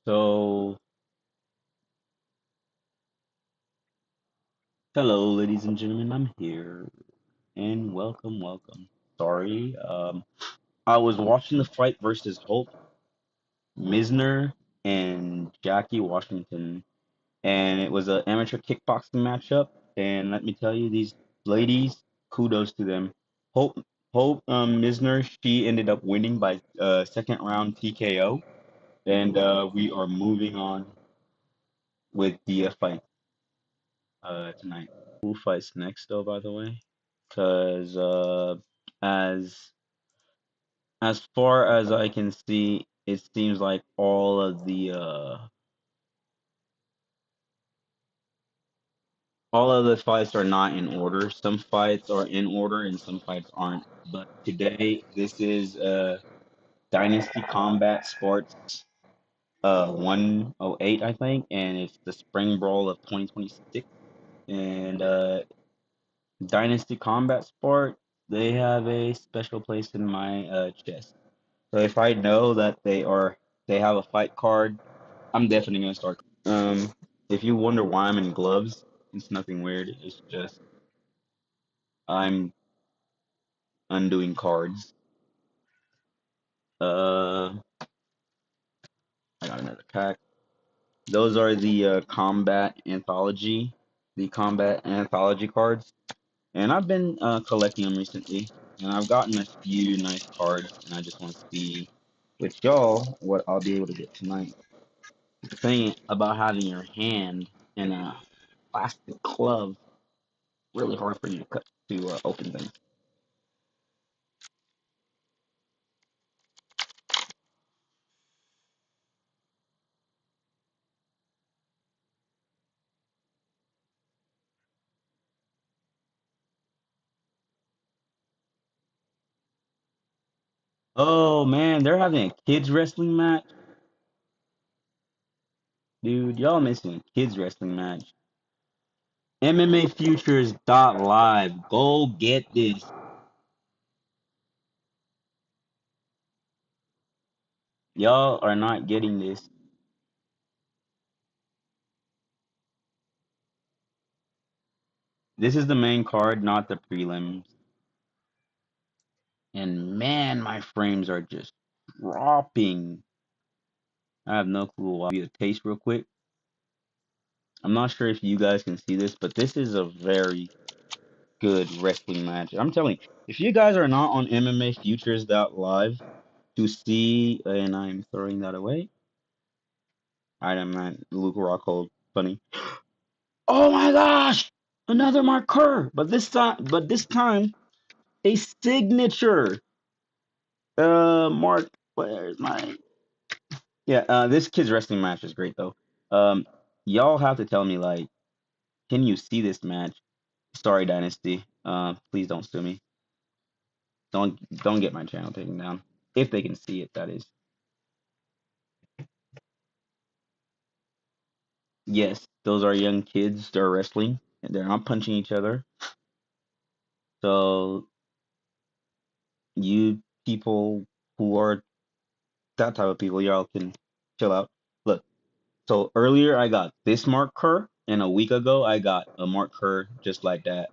So, hello, ladies and gentlemen, I'm here, and welcome. Sorry, I was watching the fight versus Hope Misner and Jackie Washington, and it was an amateur kickboxing matchup. And let me tell you, these ladies, kudos to them. Hope Hope Misner, she ended up winning by second round TKO, and we are moving on with the fight tonight. Who fights next, though, by the way? Because as as far as I can see, it seems like all of the fights are not in order. Some fights are in order and some fights aren't. But today, this is Dynasty Combat Sports 108, I think, and it's the Spring Brawl of 2026. And Dynasty Combat Sport, they have a special place in my chest. So if I know that they have a fight card, I'm definitely gonna start. If you wonder why I'm in gloves, it's nothing weird. It's just I'm undoing cards. Uh, I got another pack. Those are the combat anthology cards, and I've been collecting them recently, and I've gotten a few nice cards, and I just want to see with y'all what I'll be able to get tonight. The thing about having your hand in a plastic glove really hard for you to cut to open things. Oh man, they're having a kids wrestling match, dude. Y'all missing a kids wrestling match. MMA Futures dot live. Go get this. Y'all are not getting this. This is the main card, not the prelims. And man, my frames are just dropping. I have no clue why. Give you a taste real quick. I'm not sure if you guys can see this, but this is a very good wrestling match. I'm telling you, if you guys are not on MMA Futures Live to see, and I'm throwing that away. Item man, Luke Rockhold, funny. Oh my gosh, another marker, but this time a signature. Mark, where's my? Yeah, this kid's wrestling match is great though. Um, y'all have to tell me like, can you see this match? Sorry, Dynasty. Please don't sue me. Don't get my channel taken down. If they can see it, that is. Yes, those are young kids. They're wrestling. And they're not punching each other. So you people who are that type of people, y'all can chill out. Look, so earlier I got this marker, and a week ago I got a marker just like that.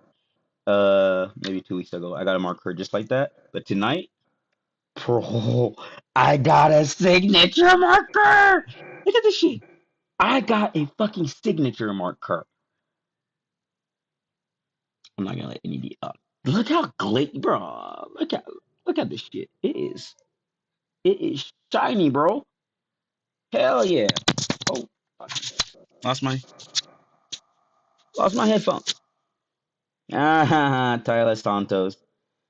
Maybe 2 weeks ago I got a marker just like that. But tonight, bro, I got a signature marker. Look at this shit. I got a fucking signature marker. I'm not gonna let any be up. Look how bro. Look at this shit. It is shiny, bro. Hell yeah. Oh, fuck. lost my lost my headphones. Ah, Tyler Santos.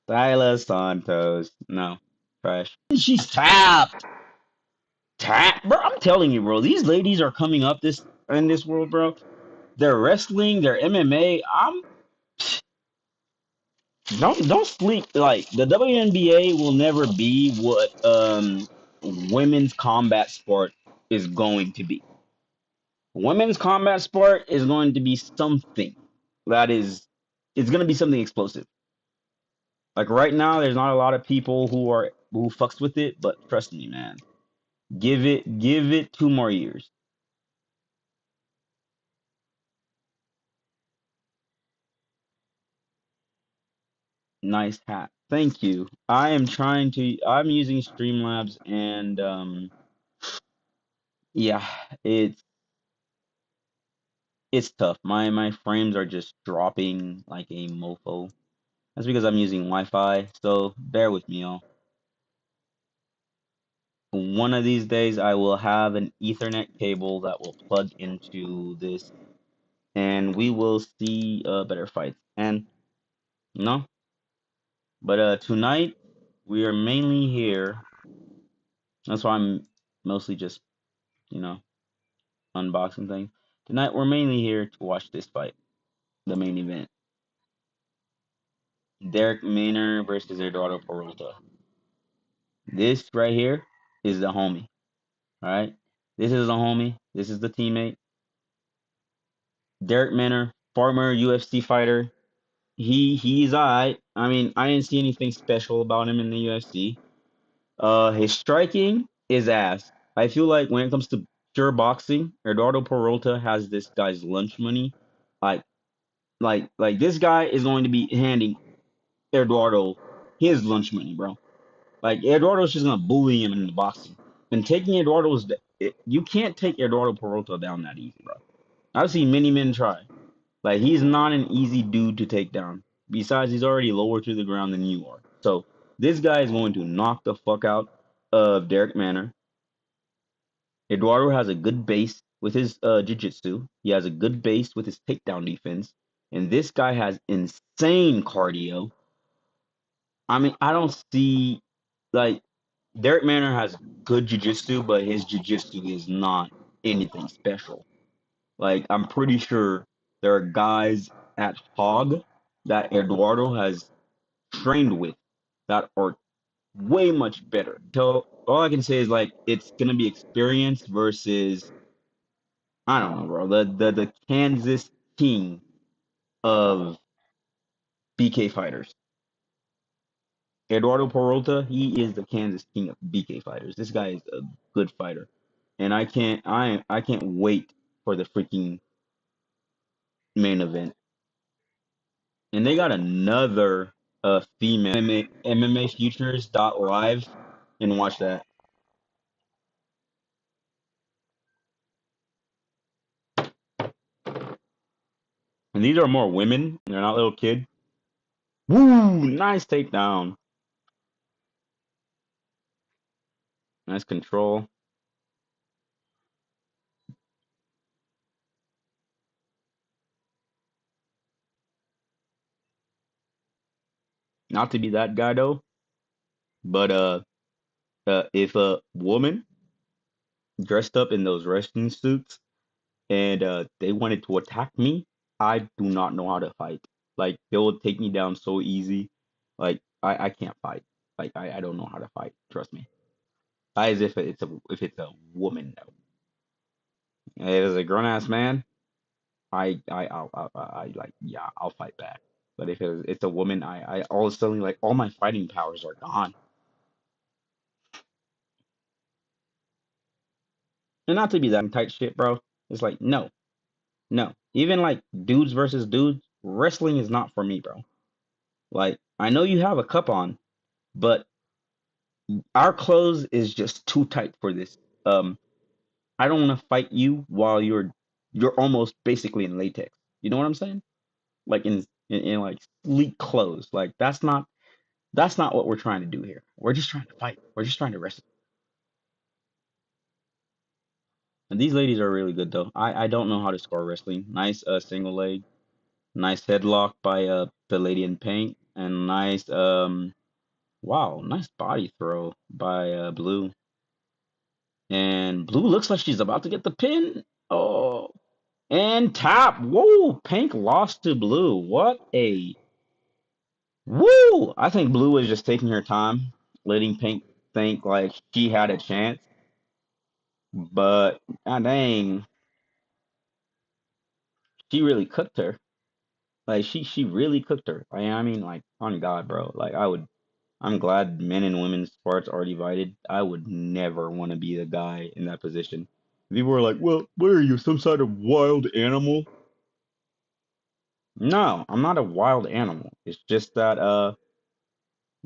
Tyler Santos. No, trash. She's tapped. Tap, bro. I'm telling you, bro. These ladies are coming up this in this world, bro. They're wrestling. They're MMA. I'm don't sleep. Like the WNBA will never be what women's combat sport is going to be. Women's combat sport is going to be something that is it's going to be something explosive. Like right now, there's not a lot of people who fucks with it, but trust me, man. Give it 2 more years. Nice hat. Thank you. I'm using Streamlabs and yeah, it's tough. My frames are just dropping like a mofo. That's because I'm using Wi-Fi, so bear with me, y'all. One of these days I will have an Ethernet cable that will plug into this and we will see better fights. And no, but tonight we are mainly here. That's why I'm mostly just, you know, unboxing things. Tonight we're mainly here to watch this fight, the main event. Derek Maynard versus Eduardo Peralta. This right here is the homie. All right, this is the homie. This is the teammate. Derek Maynard, former UFC fighter. He's alright. I mean, I didn't see anything special about him in the UFC. His striking is ass. I feel like when it comes to pure boxing, Eduardo Peralta has this guy's lunch money. Like, like this guy is going to be handing Eduardo his lunch money, bro. Like Eduardo's just gonna bully him in the boxing. And taking you can't take Eduardo Peralta down that easy, bro. I've seen many men try. Like he's not an easy dude to take down. Besides, he's already lower to the ground than you are. So this guy is going to knock the fuck out of Derek Manor. Eduardo has a good base with his jiu-jitsu. He has a good base with his takedown defense. And this guy has insane cardio. I mean, I don't see like Derek Manor has good jiu-jitsu, but his jiu-jitsu is not anything special. Like I'm pretty sure there are guys at Hog that Eduardo has trained with that are way much better. So all I can say is like it's gonna be experience versus I don't know, bro. The Kansas King of BK fighters. Eduardo Peralta, he is the Kansas King of BK fighters. This guy is a good fighter. And I can't wait for the freaking main event. And they got another female MMA Futures dot live and watch that. And these are more women. They're not little kids. Woo! Nice takedown. Nice control. Not to be that guy though, but if a woman dressed up in those wrestling suits and they wanted to attack me, I do not know how to fight. Like they will take me down so easy. Like I can't fight. Like I don't know how to fight. Trust me. As if it's a woman though. If it's a grown ass man, I like yeah I'll fight back. But if it's a woman, I all of a sudden like all my fighting powers are gone. And not to be that tight shit, bro. It's like no, no. Even like dudes versus dudes, wrestling is not for me, bro. Like I know you have a cup on, but our clothes is just too tight for this. I don't want to fight you while you're almost basically in latex. You know what I'm saying? Like in like sleek clothes. Like that's not what we're trying to do here. We're just trying to fight. We're just trying to wrestle. And these ladies are really good though. I don't know how to score wrestling. Nice single leg. Nice headlock by the lady in pink. And nice wow, nice body throw by Blue. And Blue looks like she's about to get the pin. Oh, and tap. Whoa, Pink lost to Blue. What a woo! I think Blue was just taking her time, letting Pink think like she had a chance. But ah dang, she really cooked her. Like she really cooked her. I mean, like on God, bro. Like I would. I'm glad men and women's sports are divided. I would never want to be the guy in that position. People were like, "Well, what are you, some sort of wild animal?" No, I'm not a wild animal. It's just that,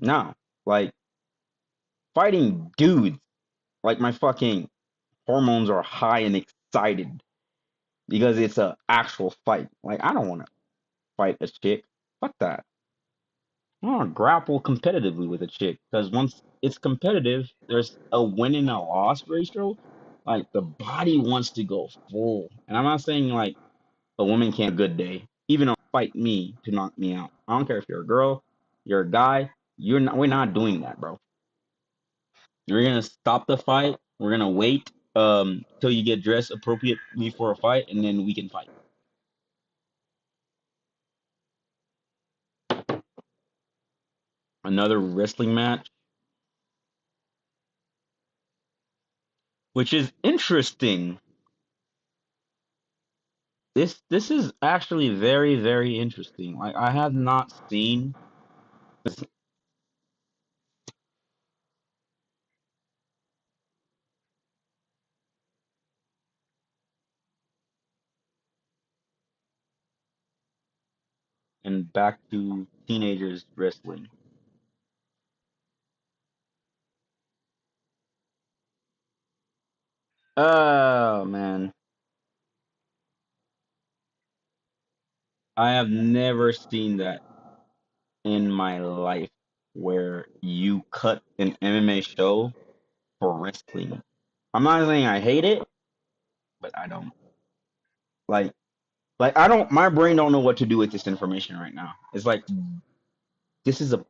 no, like fighting dudes, like my fucking hormones are high and excited because it's a actual fight. Like I don't want to fight a chick. Fuck that. I want to grapple competitively with a chick because once it's competitive, there's a win and a loss ratio. Like the body wants to go full, and I'm not saying like a woman can't have a good day, even fight me to knock me out. I don't care if you're a girl, you're a guy. You're not. We're not doing that, bro. We're gonna stop the fight. We're gonna wait till you get dressed appropriately for a fight, and then we can fight. Another wrestling match, which is interesting. This is actually very interesting. Like I have not seen this, and back to teenagers wrestling. Oh man, I have never seen that in my life where you cut an MMA show for wrestling. I'm not saying I hate it, but I don't like I don't my brain don't know what to do with this information right now. It's like this is a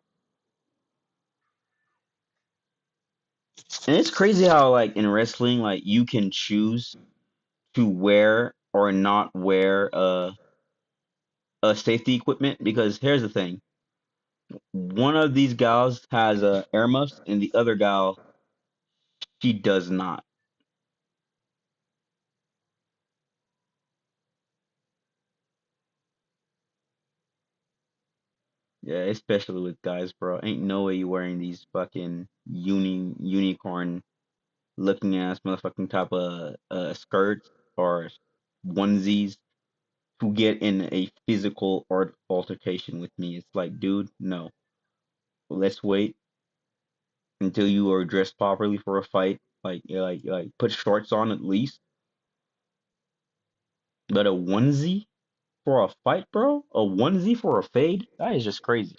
and it's crazy how like in wrestling like you can choose to wear or not wear a safety equipment because here's the thing. One of these gals has air muffs and the other gal she does not. Yeah, especially with guys, bro. Ain't no way you wearing these fucking unicorn looking ass motherfucking type of skirts or onesies to get in a physical or altercation with me. It's like, dude, no. Let's wait until you are dressed properly for a fight. Like put shorts on at least. But a onesie for a fight, bro? A onesie for a fade? That is just crazy.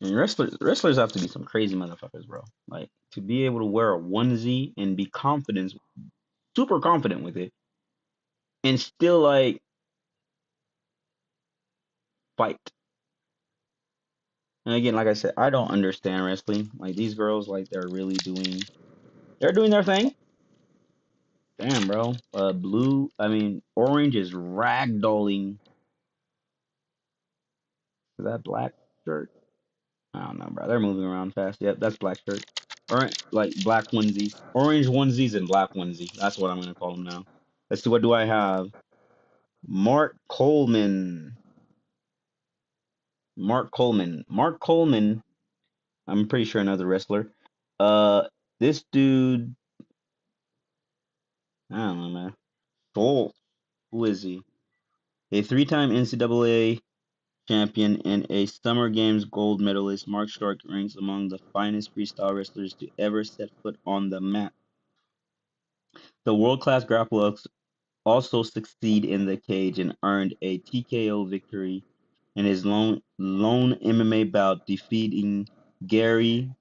And wrestlers have to be some crazy motherfuckers, bro. Like to be able to wear a onesie and be confident, super confident with it, and still like fight. And again, like I said, I don't understand wrestling. Like these girls, like they're doing their thing. Damn, bro. Orange is ragdolling. Is that black shirt? I don't know, bro. They're moving around fast. Yep, that's black shirt. All right, like black onesies, orange onesies, and black onesie. That's what I'm gonna call them now. Let's see. What do I have? Mark Coleman. Mark Coleman. Mark Coleman. I'm pretty sure another wrestler. This dude. I don't know, man. Schultz. Who is he? A three-time NCAA champion and a Summer Games gold medalist, Mark Stark ranks among the finest freestyle wrestlers to ever set foot on the mat. The world-class grappler also succeeded in the cage and earned a TKO victory in his lone MMA bout, defeating Gary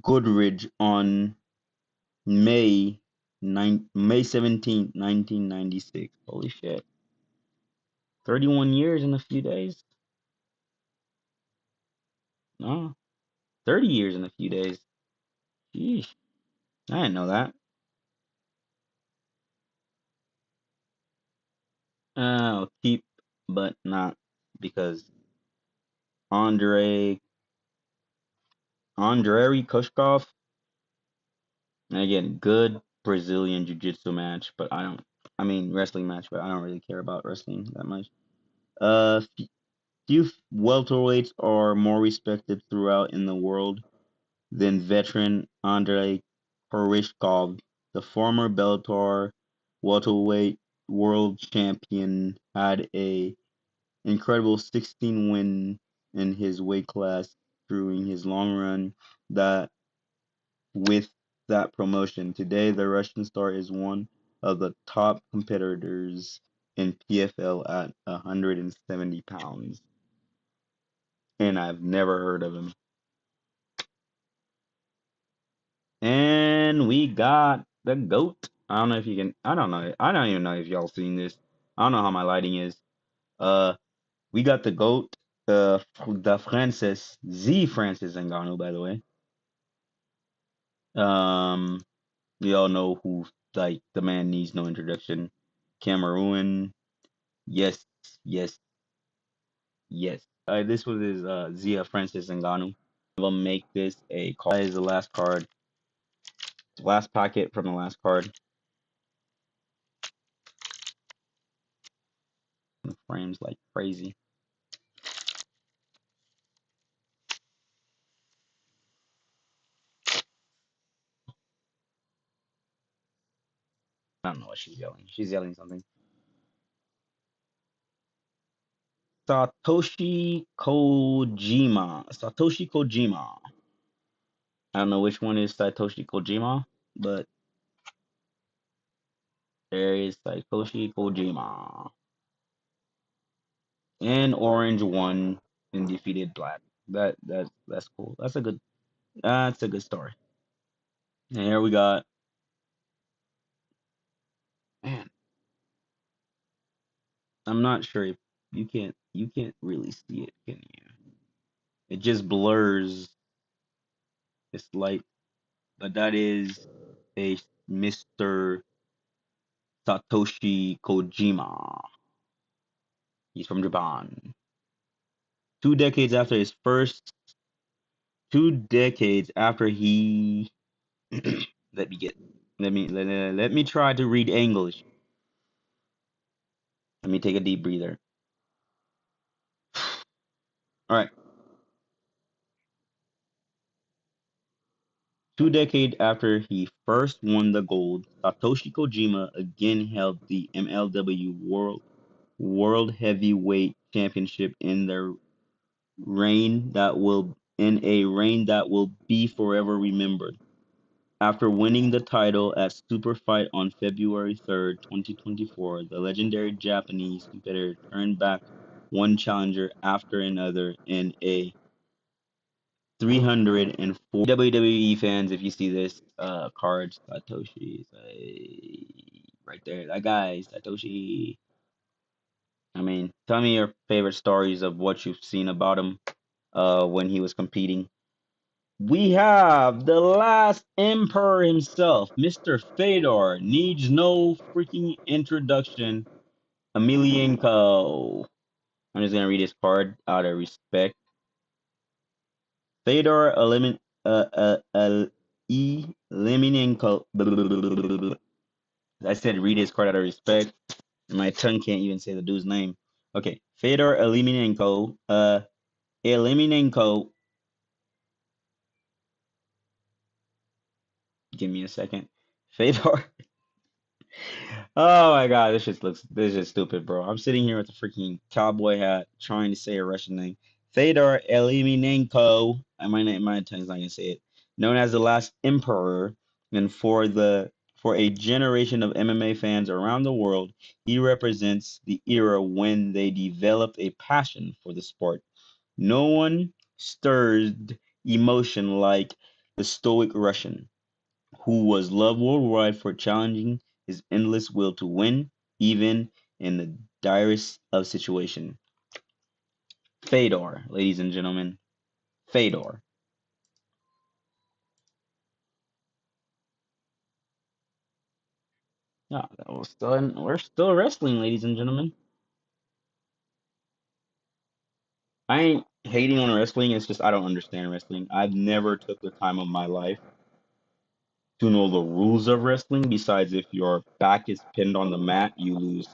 Goodridge on May 17th, 1996. Holy shit. 31 years in a few days? No, 30 years in a few days. Sheesh. I didn't know that. I'll keep, but not because Andre Andrei Koshkov, and again, good Brazilian jiu-jitsu match, but wrestling match, but I don't really care about wrestling that much. Uh, Few welterweights are more respected throughout in the world than veteran Andrei Koreshkov, the former Bellator welterweight world champion, had a incredible 16 win in his weight class during his long run that with that promotion. Today, the Russian star is one of the top competitors in PFL at 170 pounds, and I've never heard of him. And we got the GOAT. I don't know if you can. I don't know. I don't even know if y'all seen this. I don't know how my lighting is. Uh, we got the GOAT. The Francis Ngannou, by the way. Um, we all know who. Like the man needs no introduction. Cameroon. Yes, yes, yes. This was his Zia Francis Ngannou. We'll make this a card. That is the last card. Last packet from the last card. The frames like crazy. I don't know what she's yelling. She's yelling something. Satoshi Kojima. Satoshi Kojima. I don't know which one is Satoshi Kojima, but there is Satoshi Kojima. And orange won and defeated black. That's cool. That's a good story. And here we got, man, I'm not sure if you can't really see it, can you? It just blurs. It's light, but that is a Mr. Satoshi Kojima. He's from Japan. 2 decades after his first, 2 decades after he, let me get, let me try to read English. Let me take a deep breather. All right. 2 decades after he first won the gold, Satoshi Kojima again held the MLW World Heavyweight Championship in a reign that will be forever remembered. After winning the title at Super Fight on February 3rd, 2024, the legendary Japanese competitor turned back one challenger after another in a 304 WWE fans. If you see this card, Satoshi, right there, that guy, Satoshi. I mean, tell me your favorite stories of what you've seen about him when he was competing. We have the last emperor himself, Mr. Fedor, needs no freaking introduction, Emelianenko. I'm just gonna read his card out of respect. Fedor Emelianenko. I said read his card out of respect. My tongue can't even say the dude's name. Okay, Fedor Emelianenko. Give me a second. Fedor. Oh my god, this is stupid, bro. I'm sitting here with a freaking cowboy hat trying to say a Russian name. Fedor Emelianenko, and my tongue's not gonna say it. Known as the last emperor, and for a generation of MMA fans around the world, he represents the era when they developed a passion for the sport. No one stirred emotion like the stoic Russian who was loved worldwide for challenging his endless will to win, even in the direst of situations. Fedor, ladies and gentlemen, Fedor. Yeah, we're still wrestling, ladies and gentlemen. I ain't hating on wrestling. It's just I don't understand wrestling. I've never took the time of my life to know the rules of wrestling. Besides, if your back is pinned on the mat, you lose.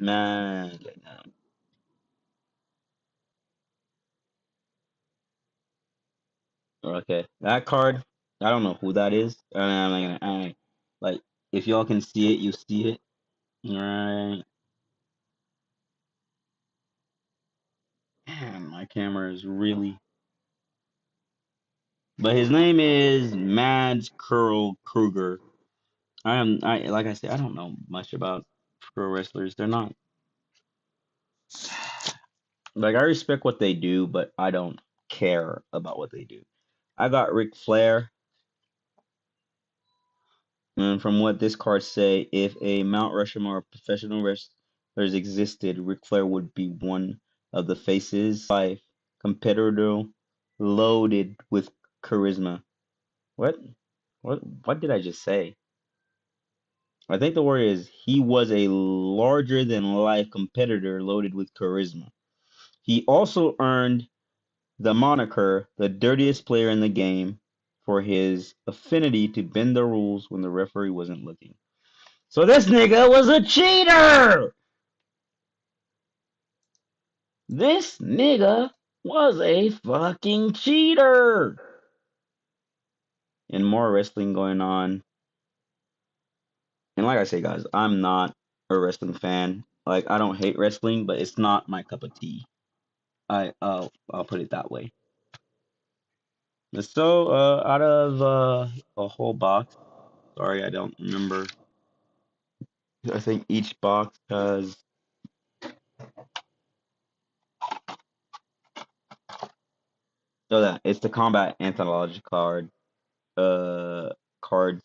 Man, okay, that card. I don't know who that is. Like, if y'all can see it, you see it. Right. Man, my camera is really. But his name is Mads Curl Kruger. I like I said, I don't know much about pro wrestlers. They're not like I respect what they do, but I don't care about what they do. I got Ric Flair, and from what this card say, if a Mount Rushmore of professional wrestlers existed, Ric Flair would be one of the faces. Life competitor loaded with charisma. What? What did I just say? I think the word is he was a larger than life competitor loaded with charisma. He also earned the moniker the dirtiest player in the game for his affinity to bend the rules when the referee wasn't looking. So this nigga was a cheater! This nigga was a fucking cheater! And more wrestling going on. And like I say, guys, I'm not a wrestling fan. Like, I don't hate wrestling, but it's not my cup of tea. I'll put it that way. So, out of a whole box, sorry, I don't remember. I think each box has so that it's the combat anthology uh cards,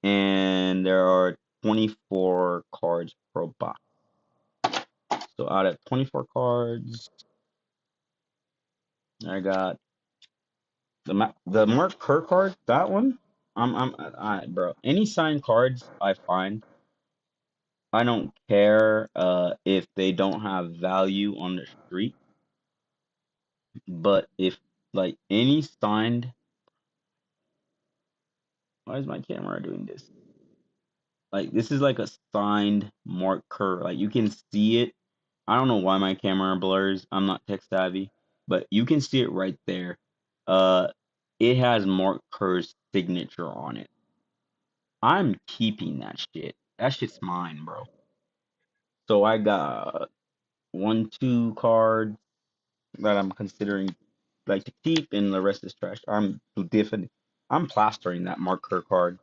and there are 24 cards per box. So out of 24 cards, I got the Mark Kerr card. That one, bro. Any signed cards I find, I don't care if they don't have value on the street, but if like any signed, why is my camera doing this? Like this is like a signed Mark Kerr. Like you can see it. I don't know why my camera blurs. I'm not tech savvy, but you can see it right there. Uh, it has Mark Kerr's signature on it. I'm keeping that shit. That shit's mine, bro. So I got one, two cards that I'm considering like to keep, and the rest is trash. I'm plastering that Mark Kerr card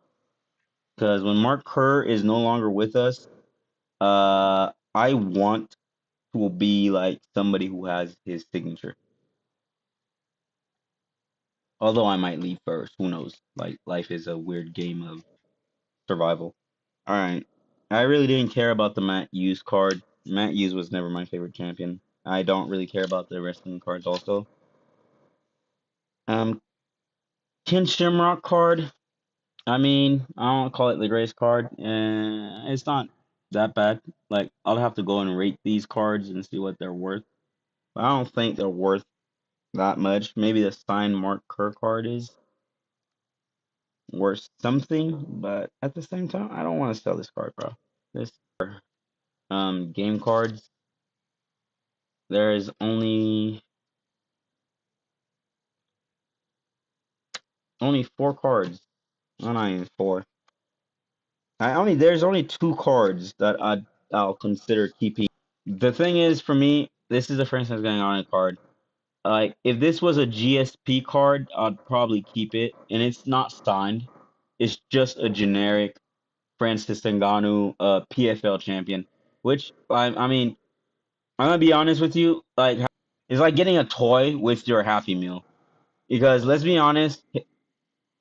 because when Mark Kerr is no longer with us, I want to be like somebody who has his signature. Although I might leave first, who knows? Like life is a weird game of survival. All right, I really didn't care about the Matt Hughes card. Matt Hughes was never my favorite champion. I don't really care about the wrestling cards also. Um, Ken Shamrock card. I mean, I don't call it the greatest card, and it's not that bad. Like I'll have to go and rate these cards and see what they're worth. But I don't think they're worth that much. Maybe the signed Mark Kerr card is worth something, but at the same time, I don't want to sell this card, bro. This game cards. There is only four cards. No, not even four. There's only two cards that I'll consider keeping. The thing is, for me, this is a Francis going on a card. Like if this was a GSP card, I'd probably keep it, and it's not signed. It's just a generic Francis Ngannou, PFL champion. Which I mean, I'm gonna be honest with you, like it's like getting a toy with your Happy Meal. Because let's be honest,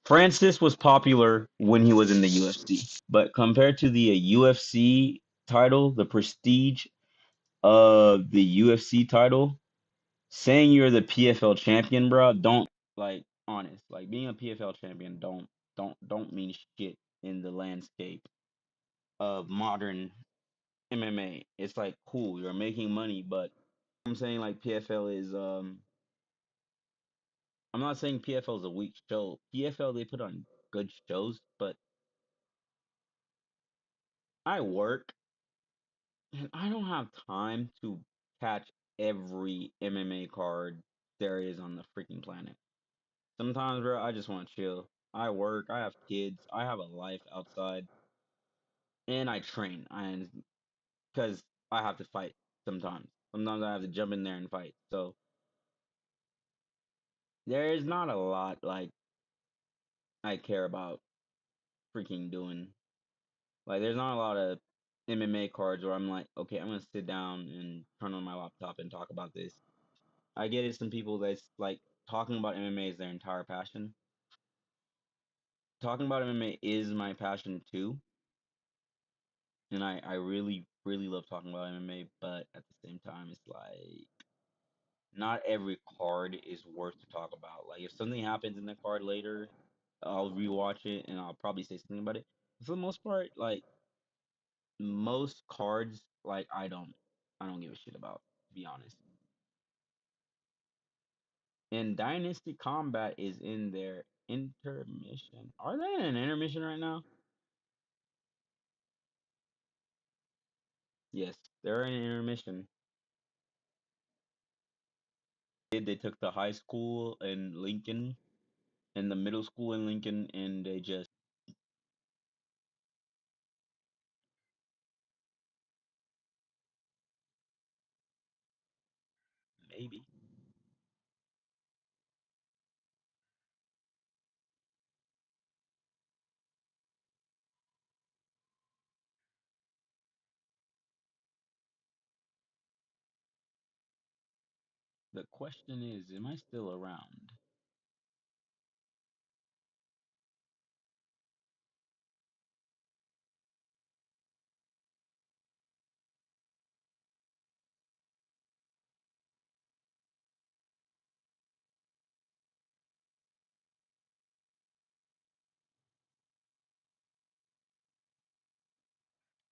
Francis was popular when he was in the UFC. But compared to the UFC title, the prestige of the UFC title, saying you're the PFL champion, bro, don't like honest. Like being a PFL champion don't mean shit in the landscape of modern MMA. It's like cool, you're making money, but I'm saying like PFL is I'm not saying PFL is a weak show. PFL they put on good shows, but I work. And I don't have time to catch every MMA card there is on the freaking planet. Sometimes, bro, I just want to chill. I work, I have kids, I have a life outside, and I train. And because I have to fight sometimes. Sometimes I have to jump in there and fight. So there is not a lot like I care about freaking doing. Like there's not a lot of MMA cards where I'm like, okay, I'm gonna sit down and turn on my laptop and talk about this. I get it, some people that's like talking about MMA is their entire passion. Talking about MMA is my passion too, and I really, really love talking about MMA, but at the same time it's like not every card is worth to talk about. Like if something happens in the card later, I'll rewatch it and I'll probably say something about it. For the most part, like most cards, like I don't give a shit about, to be honest. And Dynasty Combat is in their intermission. Are they in an intermission right now? Yes, they're in an intermission. They took the high school in Lincoln and the middle school in Lincoln, and they just maybe. The question is, am I still around?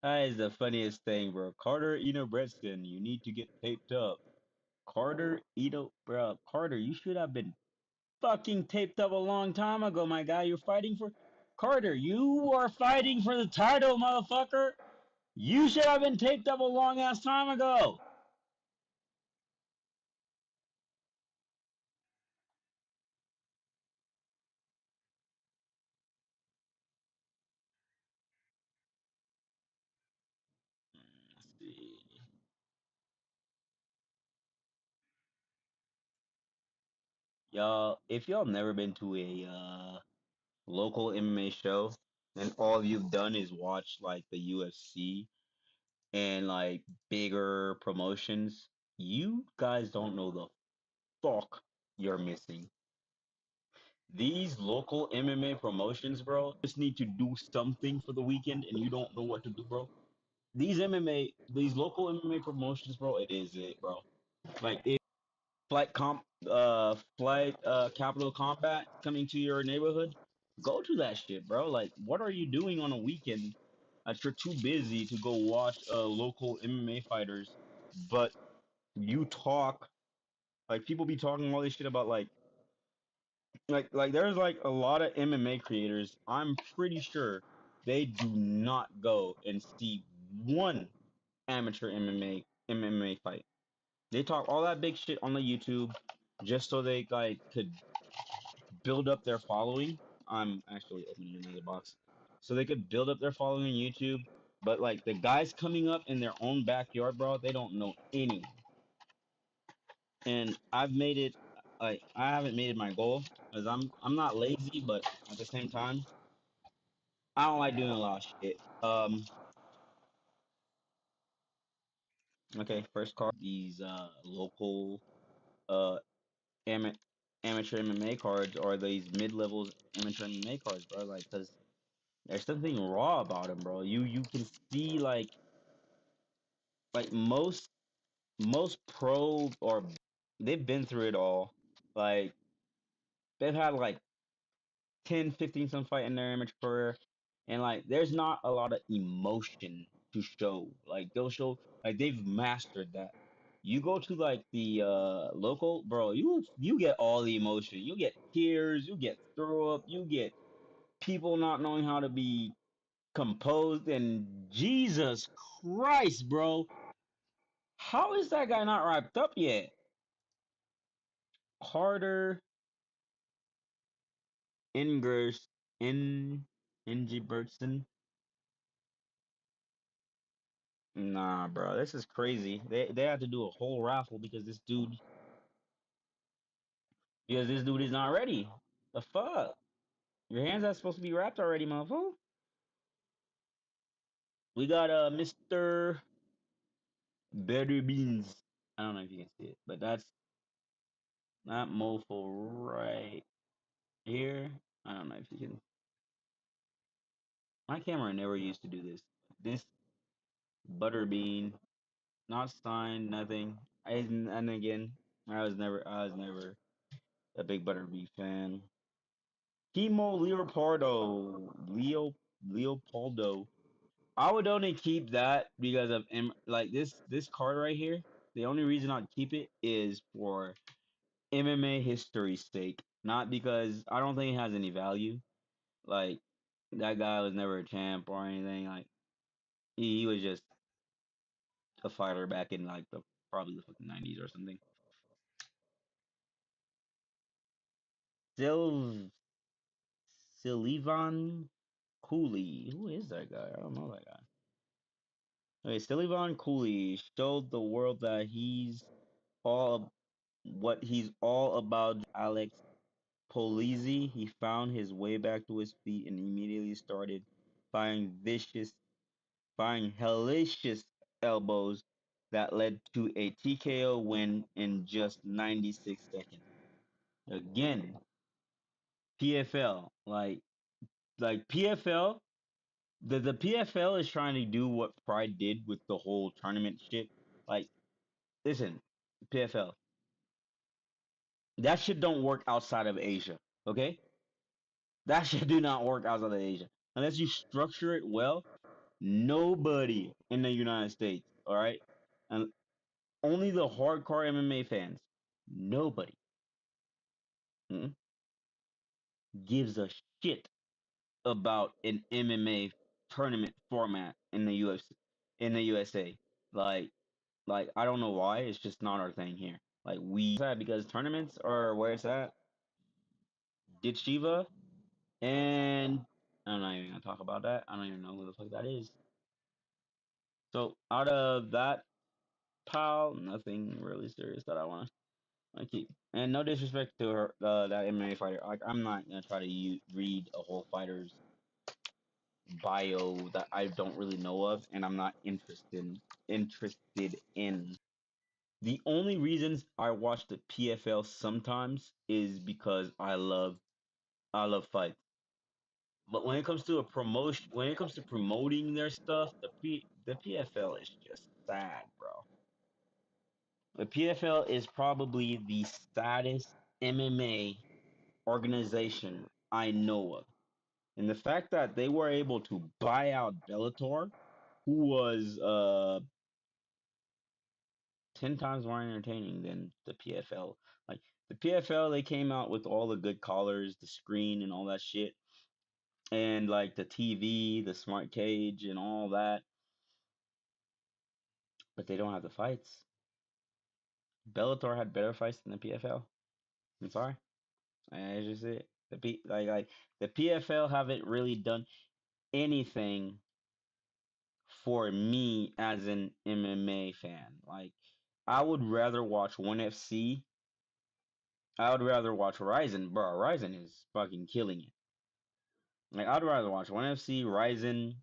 That is the funniest thing, bro. Carter Eno Bredskin, you need to get taped up. Carter Eno, bro. Carter, you should have been fucking taped up a long time ago, my guy. You're fighting for Carter. You are fighting for the title, motherfucker. You should have been taped up a long ass time ago. Let's see. Y'all, if y'all never been to a local MMA show and all you've done is watch like the UFC and like bigger promotions, you guys don't know the fuck you're missing. These local MMA promotions, bro, just need to do something for the weekend and you don't know what to do, bro. These local MMA promotions, bro, it is it, bro. Like if flight capital combat coming to your neighborhood, go to that shit, bro. Like what are you doing on a weekend that you're too busy to go watch local MMA fighters, but you talk like people be talking all this shit about like there's like a lot of MMA creators. I'm pretty sure they do not go and see one amateur MMA fight. They talk all that big shit on the YouTube just so they like could build up their following. I'm actually opening another box. So they could build up their following on YouTube. But like the guys coming up in their own backyard, bro, they don't know anyone. And I've made it like I haven't made it my goal because I'm not lazy, but at the same time, I don't like doing a lot of shit. Okay, first card these local uh ama- amateur MMA cards or these mid levels amateur MMA cards, bro. Like, cause there's something raw about them, bro. You can see like most pro or they've been through it all. Like they've had like 10, 15 some fight in their amateur career, and like there's not a lot of emotion to show. Like they'll show like they've mastered that. You go to like the local, bro, you get all the emotion. You get tears, you get throw up, you get people not knowing how to be composed and Jesus Christ, bro. How is that guy not wrapped up yet? Carter Ingers in Ingebertson. Nah, bro, this is crazy. They had to do a whole raffle because this dude is not ready. The fuck? Your hands are supposed to be wrapped already, motherfucker. We got Mr. Better Beans. I don't know if you can see it, but that's not mofo right here. I don't know if you can. My camera never used to do this. This Butterbean, not signed, nothing. And again, I was never a big Butterbean fan. Timo Leopoldo. I would only keep that because of like this card right here. The only reason I'd keep it is for MMA history's sake, not because I don't think it has any value. Like that guy was never a champ or anything. Like he was just a fighter back in like the probably the fucking 90s or something. Sil Silivan Cooley. Who is that guy? I don't know that guy. Okay, Silivan Cooley showed the world that all he's all about. Alex Polizzi, he found his way back to his feet and immediately started firing hellacious elbows that led to a TKO win in just 96 seconds. Again, PFL, like PFL, the PFL is trying to do what Pride did with the whole tournament shit. Like, listen, PFL, that shit don't work outside of Asia, okay? That shit do not work outside of Asia. Unless you structure it well, nobody in the United States, all right? And only the hardcore MMA fans, nobody mm, gives a shit about an MMA tournament format in the USA. Like like I don't know why, it's just not our thing here. Like we that because tournaments are where it's at. Did Shiva and I'm not even gonna talk about that. I don't even know who the fuck that is. So out of that pile, nothing really serious that I want to keep. And no disrespect to her, that MMA fighter. Like I'm not gonna try to read a whole fighter's bio that I don't really know of, and I'm not interested in. The only reasons I watch the PFL sometimes is because I love fights. But when it comes to promoting their stuff, the PFL is just sad, bro. The PFL is probably the saddest MMA organization I know of. And the fact that they were able to buy out Bellator, who was 10 times more entertaining than the PFL. Like the PFL, they came out with all the good collars, the screen and all that shit, and like the TV, the smart cage and all that, but they don't have the fights. Bellator had better fights than the PFL. I'm sorry. I just it. Like the PFL haven't really done anything for me as an MMA fan. Like I would rather watch ONE FC. I would rather watch Ryzen, bro. Ryzen is fucking killing it. Like I'd rather watch ONE FC, Ryzen,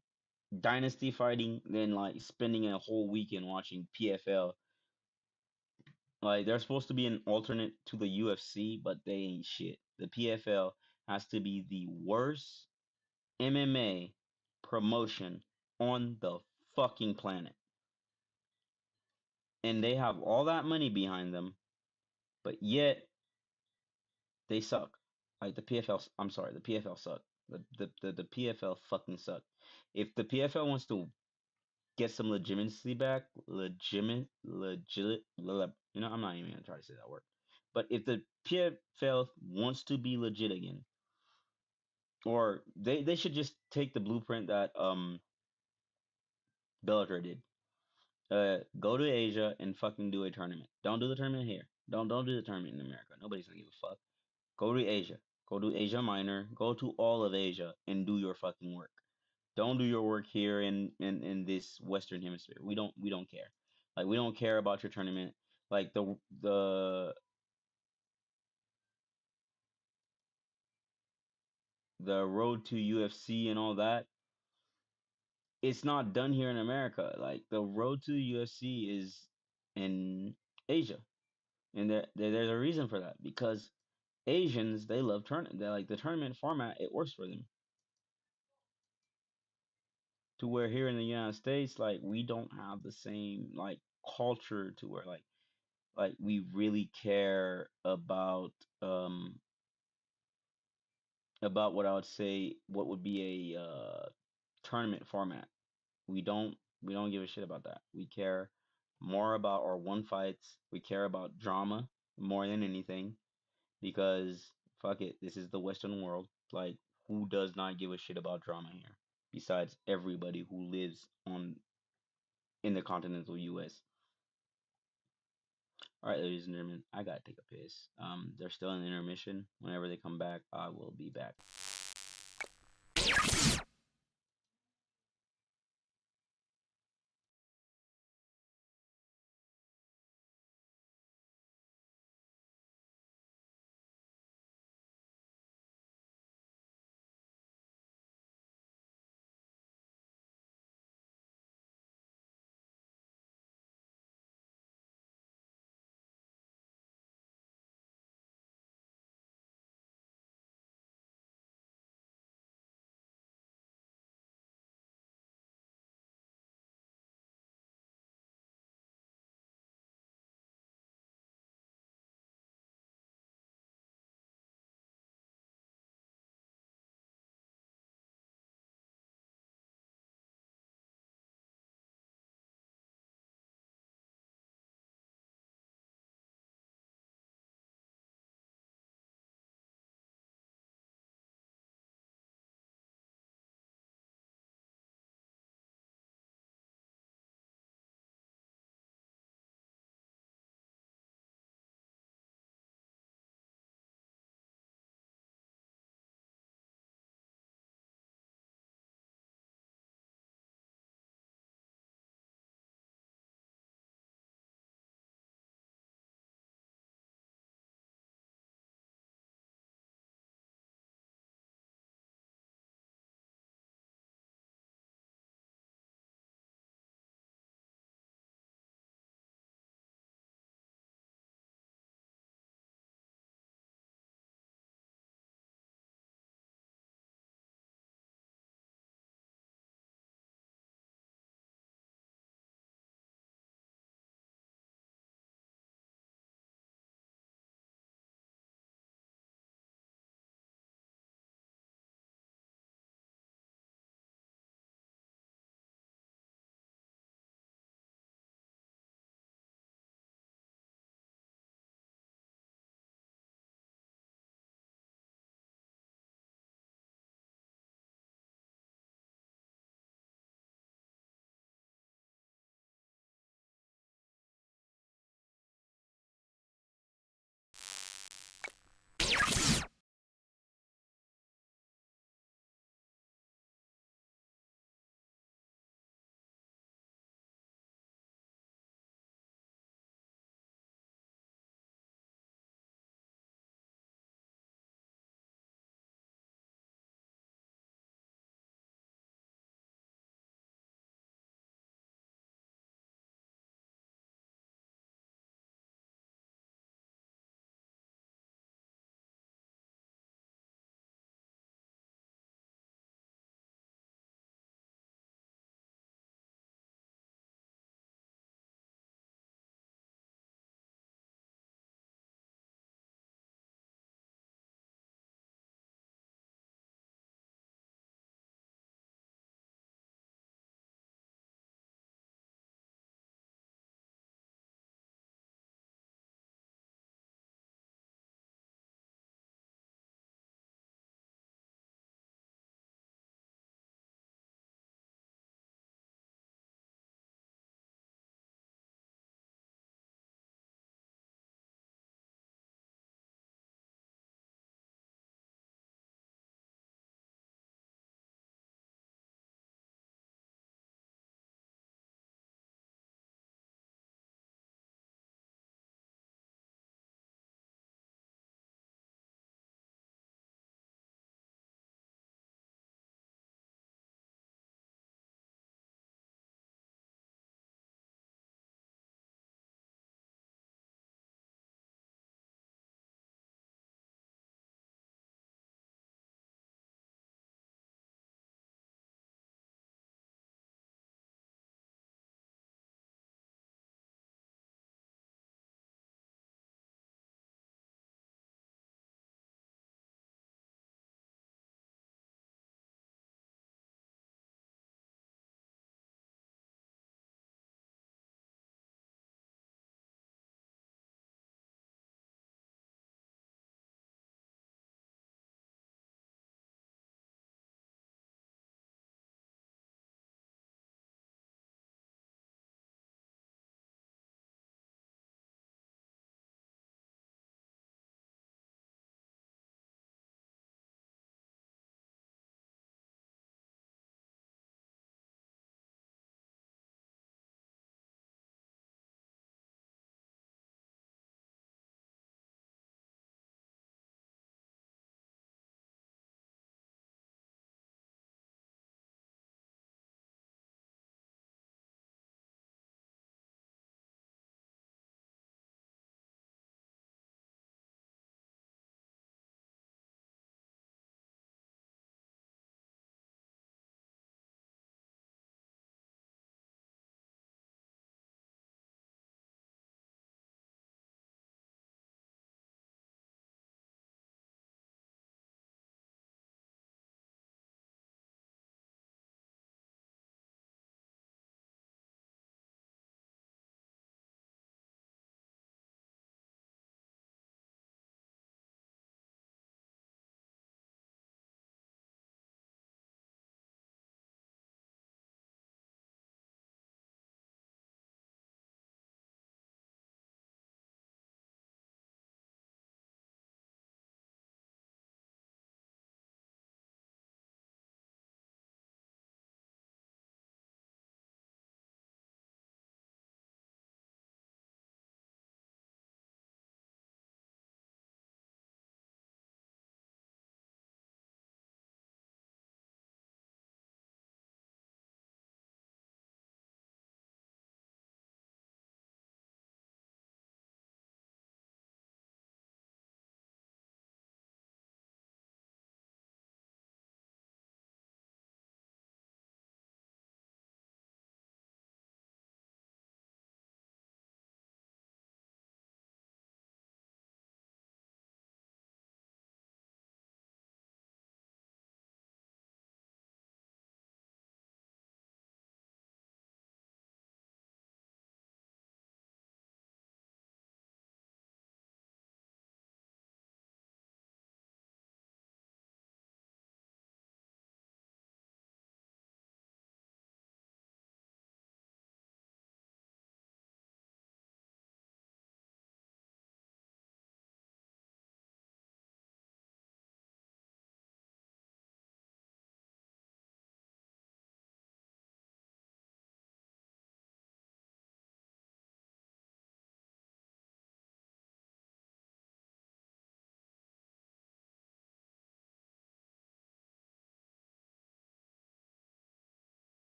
Dynasty fighting than like spending a whole weekend watching PFL. Like they're supposed to be an alternate to the UFC, but they ain't shit. The PFL has to be the worst MMA promotion on the fucking planet. And they have all that money behind them, but yet they suck. Like the PFL, I'm sorry, the PFL suck. The PFL fucking suck. If the PFL wants to get some legitimacy back, I'm not even gonna try to say that word. But if the PFL wants to be legit again, or they should just take the blueprint that Bellator did. Go to Asia and fucking do a tournament. Don't do the tournament here. Don't do the tournament in America. Nobody's gonna give a fuck. Go to Asia. Go to Asia Minor. Go to all of Asia and do your fucking work. Don't do your work here in this Western Hemisphere. We don't care. Like we don't care about your tournament. Like the road to UFC and all that, it's not done here in America. Like the road to the UFC is in Asia, and there's a reason for that because Asians they love tournament. They like the tournament format. It works for them. To where here in the United States, like we don't have the same like culture to where like we really care about what I would say what would be a tournament format. We don't give a shit about that. We care more about our one fights. We care about drama more than anything because fuck it, this is the Western world. Like who does not give a shit about drama here? Besides everybody who lives on in the continental US. All right, ladies and gentlemen, I gotta take a piss. They're still in intermission. Whenever they come back, I will be back.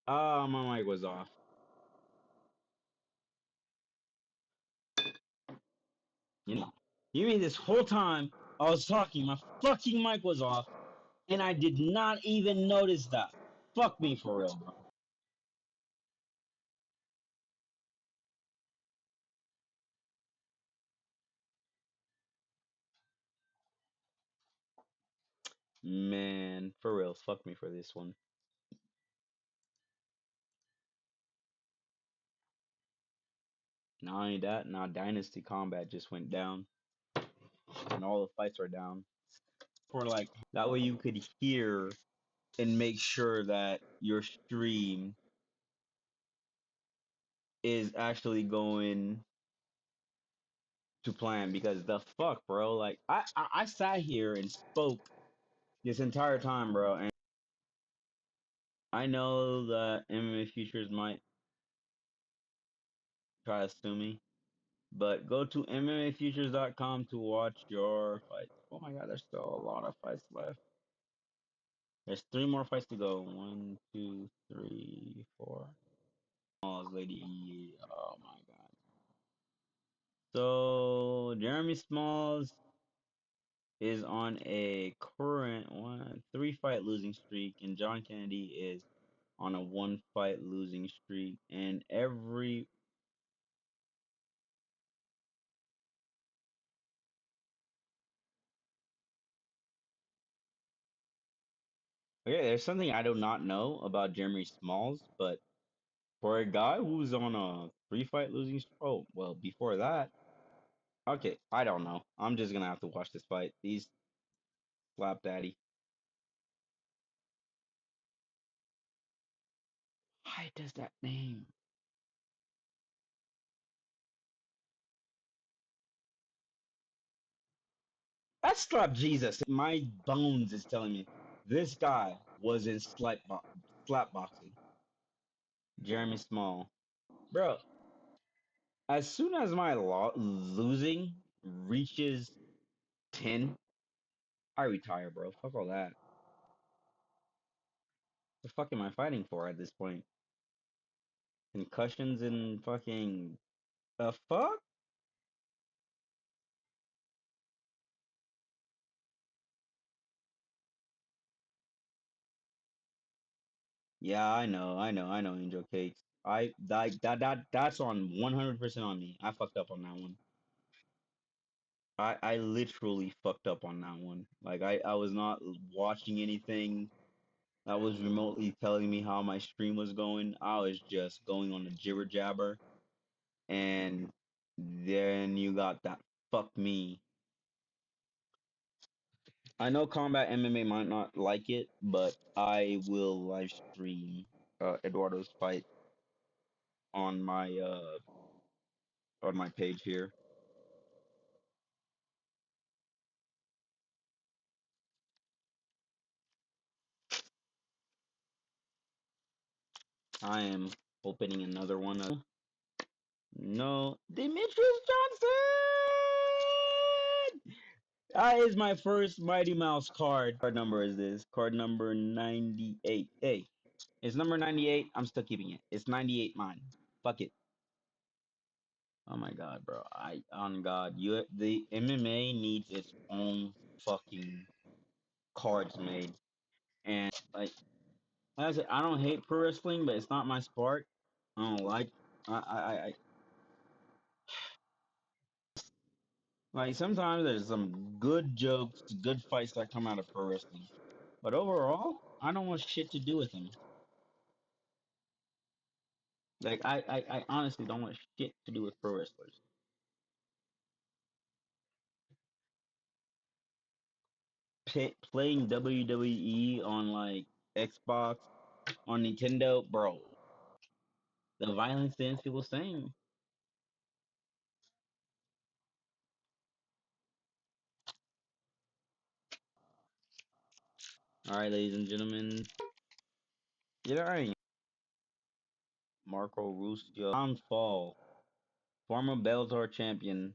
Oh, my mic was off. You know, you mean this whole time I was talking, my fucking mic was off, and I did not even notice that. Fuck me for real, bro. Man, for real, fuck me for this one. Not only that, now Dynasty Combat just went down, and all the fights are down. For like, that way you could hear and make sure that your stream is actually going to plan because the fuck, bro. Like I sat here and spoke this entire time, bro, and I know that MMA Futures might try to sue me, but go to MMAFutures.com to watch your fights. Oh my god, there's still a lot of fights left. There's three more fights to go. One, two, three, four. Oh, lady. Oh my god. So Jeremy Smalls is on a current one three fight losing streak, and John Kennedy is on a one fight losing streak. And every okay, there's something I do not know about Jeremy Smalls, but for a guy who's on a three fight losing oh well before that, okay, I don't know. I'm just gonna have to watch this fight. He's slap daddy. Why does that name? That's slap Jesus. My bones is telling me this guy was in slap boxing. Jeremy Small. Bro, as soon as my losing reaches 10, I retire, bro. Fuck all that. The fuck am I fighting for at this point? Concussions and fucking the fuck? Yeah, I know, Angel Cakes. That's on 100% on me. I fucked up on that one. I literally fucked up on that one. Like I was not watching anything that was remotely telling me how my stream was going. I was just going on a jibber jabber, and then you got that fuck me. I know Combat MMA might not like it, but I will live stream Eduardo's fight on my page here. I am opening another one. No, Demetrius Johnson. That is my first Mighty Mouse card. Card number is this? Card number 98. Hey, it's number 98. I'm still keeping it. It's 98 mine. Fuck it. Oh my god, bro. On God, the MMA needs its own fucking cards made. And like I said, I don't hate pro wrestling, but it's not my sport. I don't like I like sometimes there's some good jokes, good fights that come out of pro wrestling. But overall, I don't want shit to do with them. Like I honestly don't want shit to do with pro wrestlers. Playing WWE on like Xbox, on Nintendo, bro. The violence dance people saying. All right, ladies and gentlemen, get alright. Marco Ruscio downfall. Former Bellator champion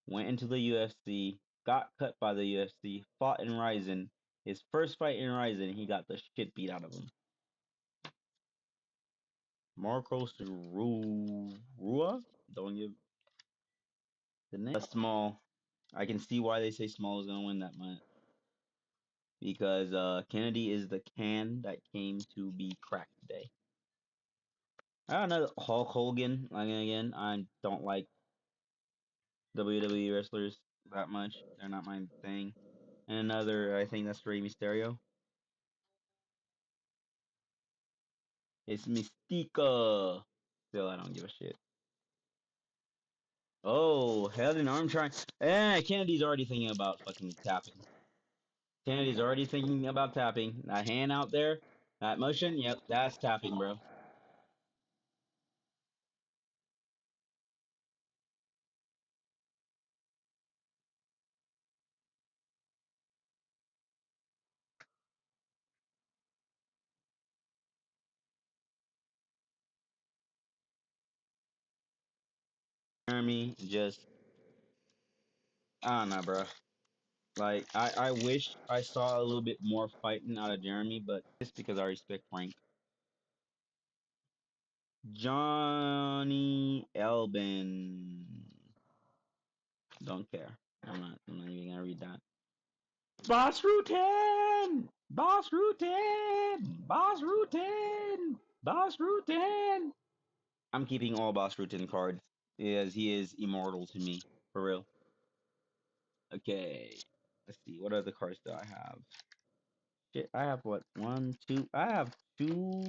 went into the UFC, got cut by the UFC, fought in Ryzen. His first fight in Ryzen, he got the shit beat out of him. Marcos Rua. Don't give the name. Small. I can see why they say Small is gonna win that much because Kennedy is the can that came to be cracked today. I don't know Hulk Hogan. Again, I don't like WWE wrestlers that much. They're not my thing. And another, I think that's Rey Mysterio. It's Mystica. Still, I don't give a shit. Oh, held an arm trying. Kennedy's already thinking about fucking tapping. Kennedy's already thinking about tapping. That hand out there, that motion, yep, that's tapping, bro. Jeremy just, I don't know, bro. Like, I wish I saw a little bit more fighting out of Jeremy, but just because I respect Frank. Johnny Elbin. Don't care. I'm not even gonna read that. Boss Rutan! Boss Rutan! Boss Rutan! Boss Rutan! I'm keeping all Boss Rutan cards because he is immortal to me, for real. Okay, let's see. What other cards do I have? Shit, I have what? One, two. I have two.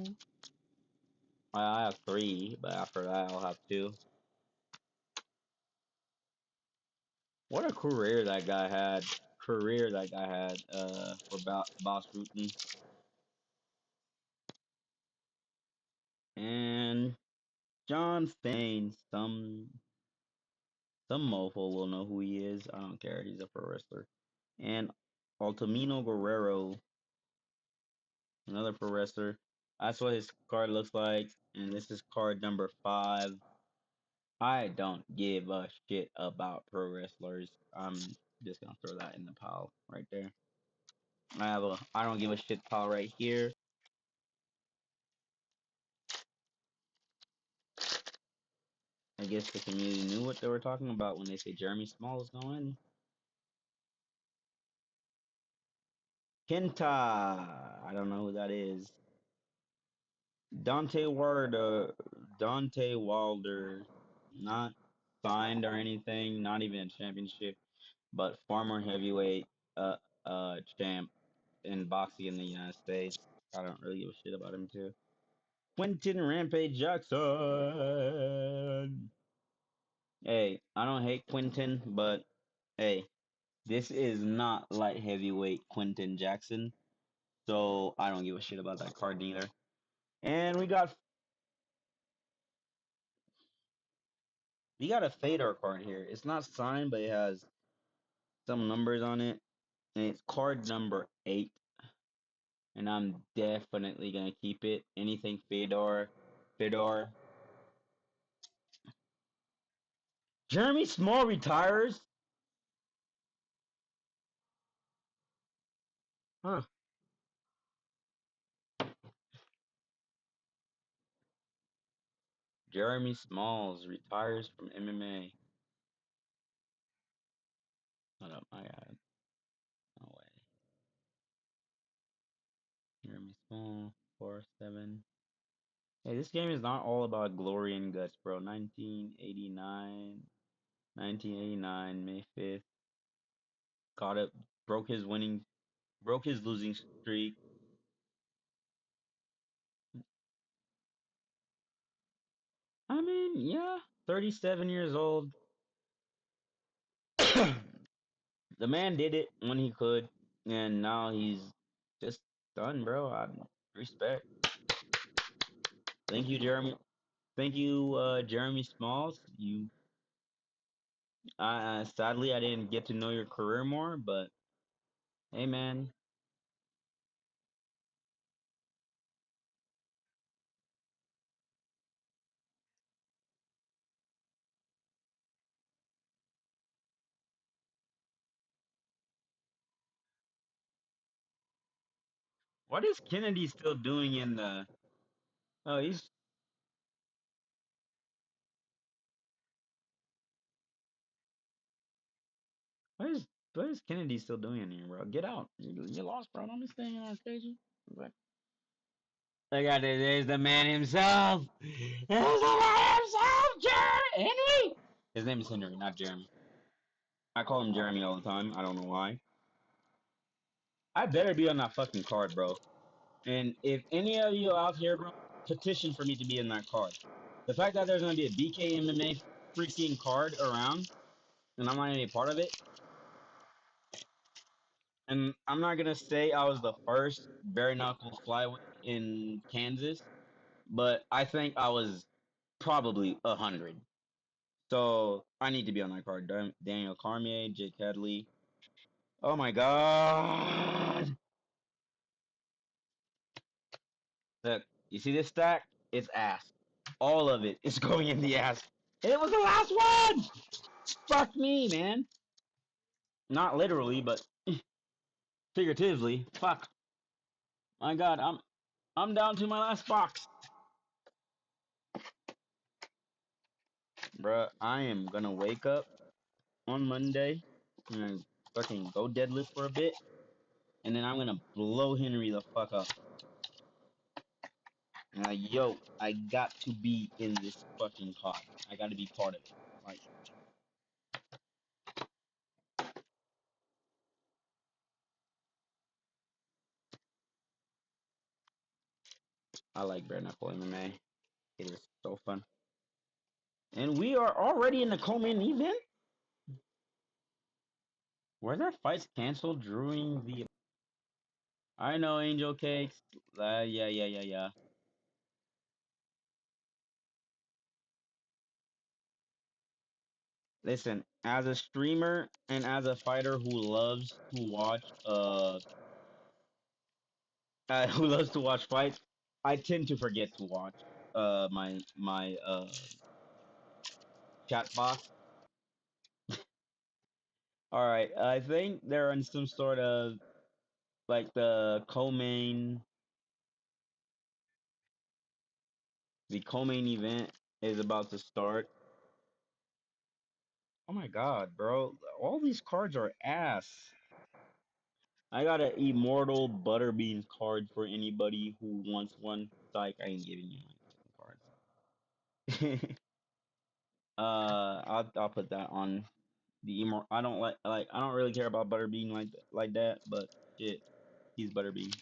I have three, but after that, I'll have two. What a career that guy had. Career that guy had. For Boss Rutan. And John Fane. Some mofo will know who he is. I don't care. He's a pro wrestler. And Altamino Guerrero, another pro wrestler. That's what his card looks like. And this is card number 5. I don't give a shit about pro wrestlers. I'm just gonna throw that in the pile right there. I don't give a shit pile right here. I guess the community knew what they were talking about when they say Jeremy Small is going. Kenta. I don't know who that is. Dante Wilder, not signed or anything, not even a championship, but former heavyweight champ in boxing in the United States. I don't really give a shit about him too. Quentin Rampage Jackson. Hey, I don't hate Quentin, but hey, this is not light heavyweight Quentin Jackson, so I don't give a shit about that card neither. And we got a Fedor card here. It's not signed, but it has some numbers on it, and it's card number 8. And I'm definitely gonna keep it. Anything Fedor. Jeremy Small retires. Huh? Jeremy Smalls retires from MMA. Hold up, I got it. No way. Jeremy Small, 4-7. Hey, this game is not all about glory and guts, bro. 1989, May 5th. Got it. Broke his losing streak. I mean, yeah, 37 years old. The man did it when he could, and now he's just done, bro. Respect. Thank you, Jeremy. Thank you, Jeremy Smalls. Sadly, I didn't get to know your career more, but hey, man, what is Kennedy still doing in the? Oh, What is Kennedy still doing in here, bro? Get out. You lost, bro. Don't be staying on stage. But I got it. There's the man himself. There's the man himself, Jeremy. Henry. His name is Henry, not Jeremy. I call him Jeremy all the time. I don't know why. I better be on that fucking card, bro. And if any of you out here, bro, petition for me to be in that card. The fact that there's gonna be a BKMMA freaking card around, and I'm not gonna be a part of it, and I'm not gonna say I was the first bare knuckle flyweight in Kansas, but I think I was probably 100. So I need to be on that card. Daniel Cormier, Jake Headley. Oh my god! Look, you see this stack? It's ass. All of it is going in the ass. And it was the last one! Fuck me, man. Not literally, but figuratively. Fuck. My god, I'm down to my last box. Bruh, I am gonna wake up on Monday. I'm gonna fucking go deadlift for a bit. And then I'm gonna blow Henry the fuck up. And like, yo, I got to be in this fucking pod. I gotta be part of it. Like, I like bare knuckle MMA. It is so fun. And we are already in the co-main event? Were there fights canceled during the... I know, Angel Cakes. Yeah. Listen, as a streamer and as a fighter who loves to watch who loves to watch fights, I tend to forget to watch my chat box. All right, I think they're in some sort of like the co-main event is about to start. Oh my god, bro. All these cards are ass. I got an immortal butterbean card for anybody who wants one. Like I ain't giving you my cards. I'll put that on the immortal. I don't like I don't really care about butterbean like that, but shit, he's butterbean.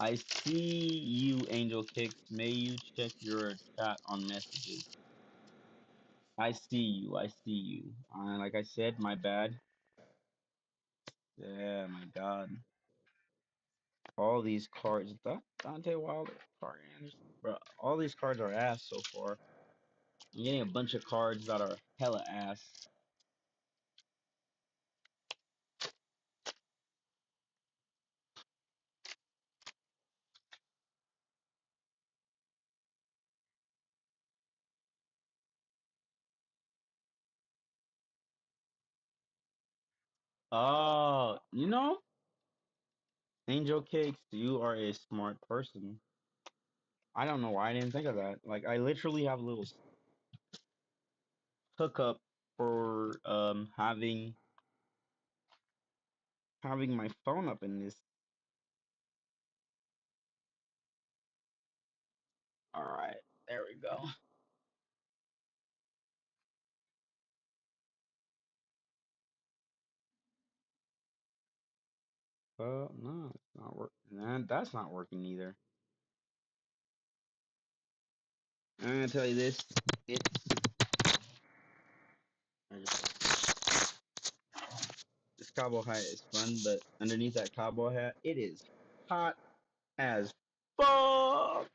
I see you, Angel Kicks. May you check your chat on messages. I see you. I see you. Like I said, my bad. Yeah, my God. All these cards. Dante Wilder, Carter Anderson. Bro, all these cards are ass so far. I'm getting a bunch of cards that are hella ass. Oh, Angel Cakes, you are a smart person. I don't know why I didn't think of that. Like, I literally have a little hookup for having my phone up in this. All right, there we go. No, it's not working. Nah, that's not working either. I'm gonna tell you this. It's this cowboy hat is fun, but underneath that cowboy hat, it is hot as fuck.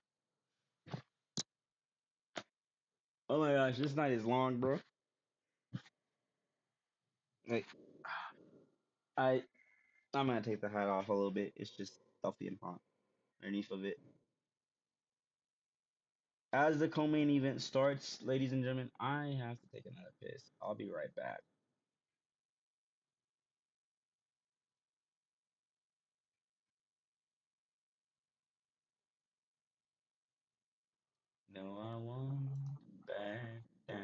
Oh my gosh, this night is long, bro. Like, I I'm gonna take the hat off a little bit. It's just stuffy and hot underneath of it. As the co-main event starts, ladies and gentlemen, I have to take another piss. I'll be right back. No, I won't back down.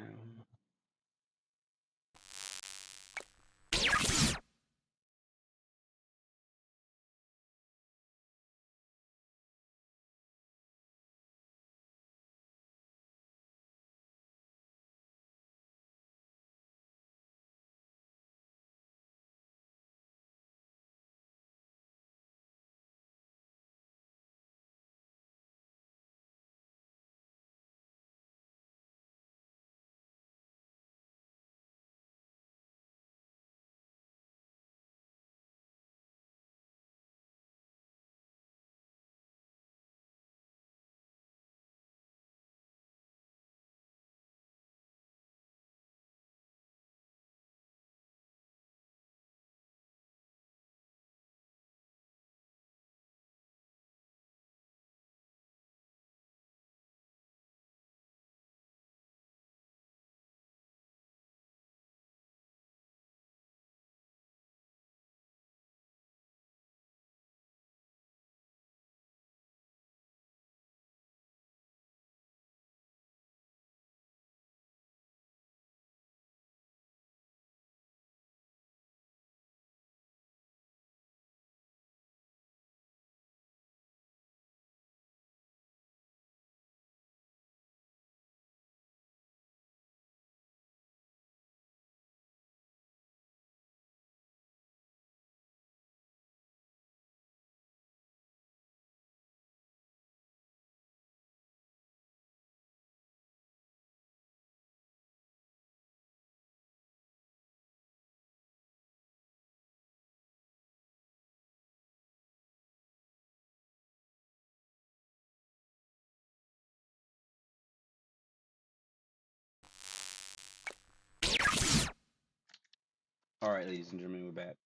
All right, ladies and gentlemen, we're back.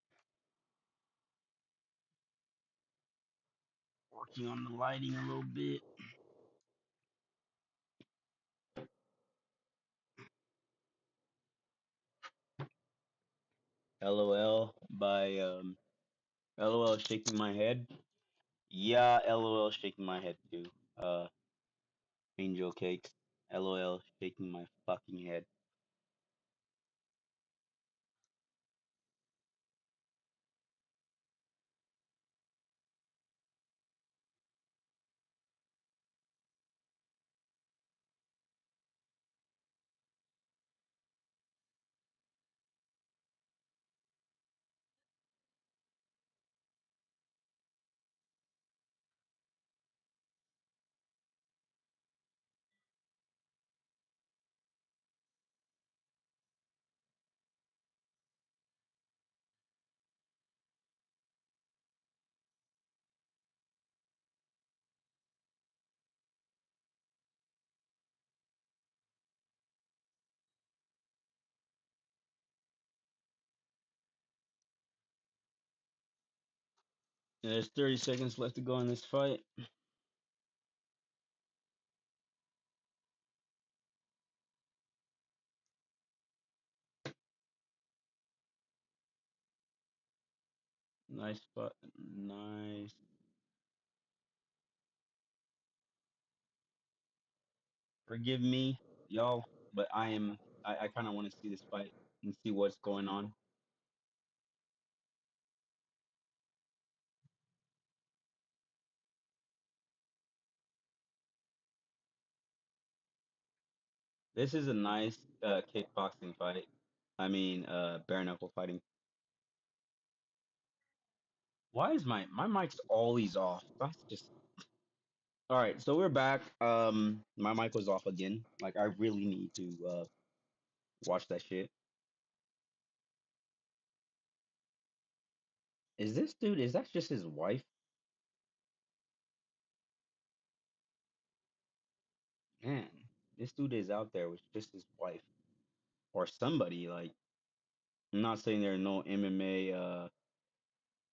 Working on the lighting a little bit. LOL by LOL shaking my head. Yeah, LOL shaking my head too. Angel cakes. LOL shaking my fucking head. There's 30 seconds left to go in this fight. Nice fight. Nice. Forgive me, y'all, but I kind of want to see this fight and see what's going on. This is a nice kickboxing fight. I mean, bare knuckle fighting. Why is my mic's always off? That's just all right. So we're back. My mic was off again. Like I really need to watch that shit. Is this dude? Is that just his wife? Man, this dude is out there with just his wife or somebody. Like I'm not saying there are no MMA,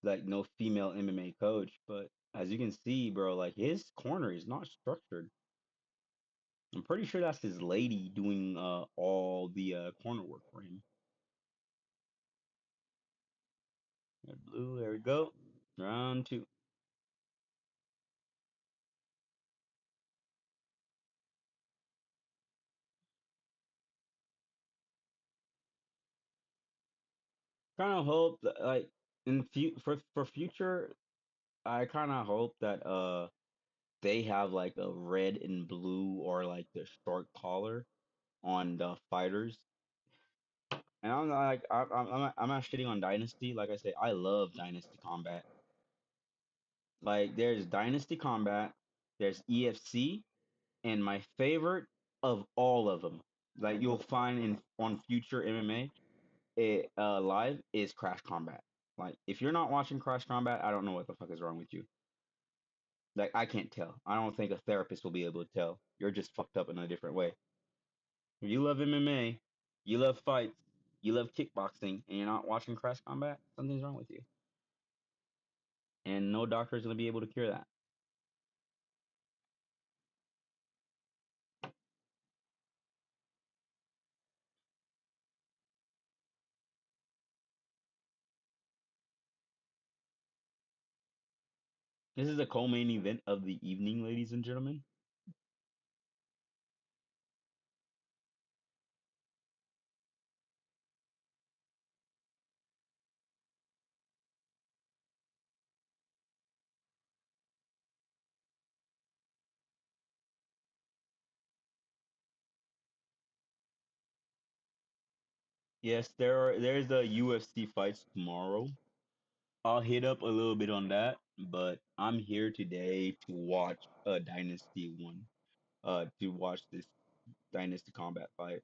like no female MMA coach, but as you can see, bro, like his corner is not structured. I'm pretty sure that's his lady doing all the corner work for him. Red, blue, there we go. Round two. kind of hope that, like for future, I kind of hope that they have like a red and blue or like the short collar on the fighters. And I'm not like I'm not shitting on Dynasty. Like I say, I love Dynasty Combat. Like there's Dynasty Combat, there's EFC, and my favorite of all of them, like you'll find in on future MMA live is Crash Combat. Like if you're not watching Crash Combat, I don't know what the fuck is wrong with you. Like I can't tell. I don't think a therapist will be able to tell. You're just fucked up in a different way. If you love MMA, you love fights, you love kickboxing, and you're not watching Crash Combat, something's wrong with you. And no doctor is gonna be able to cure that. This is the co-main event of the evening, ladies and gentlemen. Yes, there's the UFC fights tomorrow. I'll hit up a little bit on that, but I'm here today to watch a Dynasty one. To watch this Dynasty Combat fight.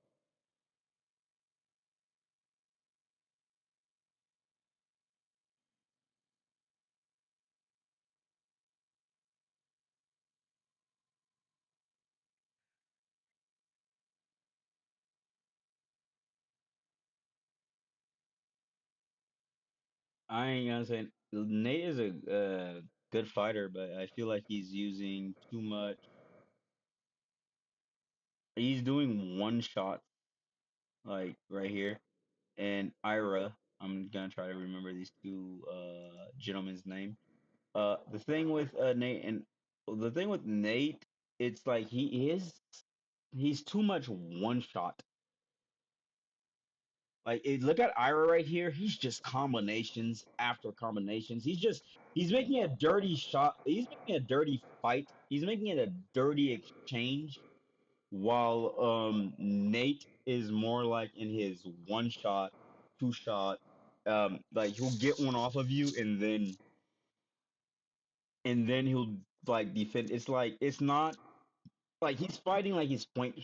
I ain't gonna say Nate is a good fighter, but I feel like he's using too much. He's doing one shot like right here, and Ira. I'm gonna try to remember these two gentlemen's name. The thing with Nate and the thing with Nate, it's like he's too much one shot. Like look at Ira right here. He's just combinations after combinations. He's making a dirty shot. He's making a dirty fight. He's making it a dirty exchange. While Nate is more like in his one shot, two shot. Like he'll get one off of you and then he'll like defend. It's like it's not like he's fighting like he's point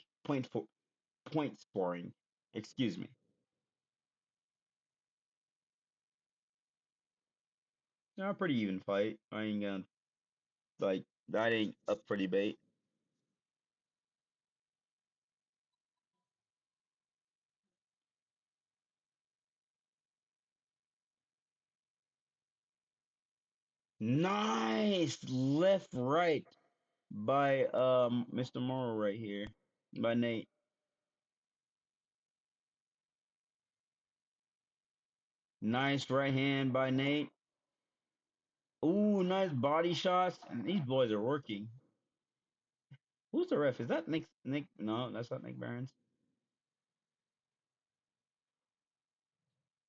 scoring. Excuse me. Yeah, a pretty even fight. I ain't gonna like that ain't up for debate. Nice left right by Mr. Morrow right here by Nate. Nice right hand by Nate. Ooh, nice body shots. These boys are working. Who's the ref? Is that Nick? Nick? No, that's not Nick Barons.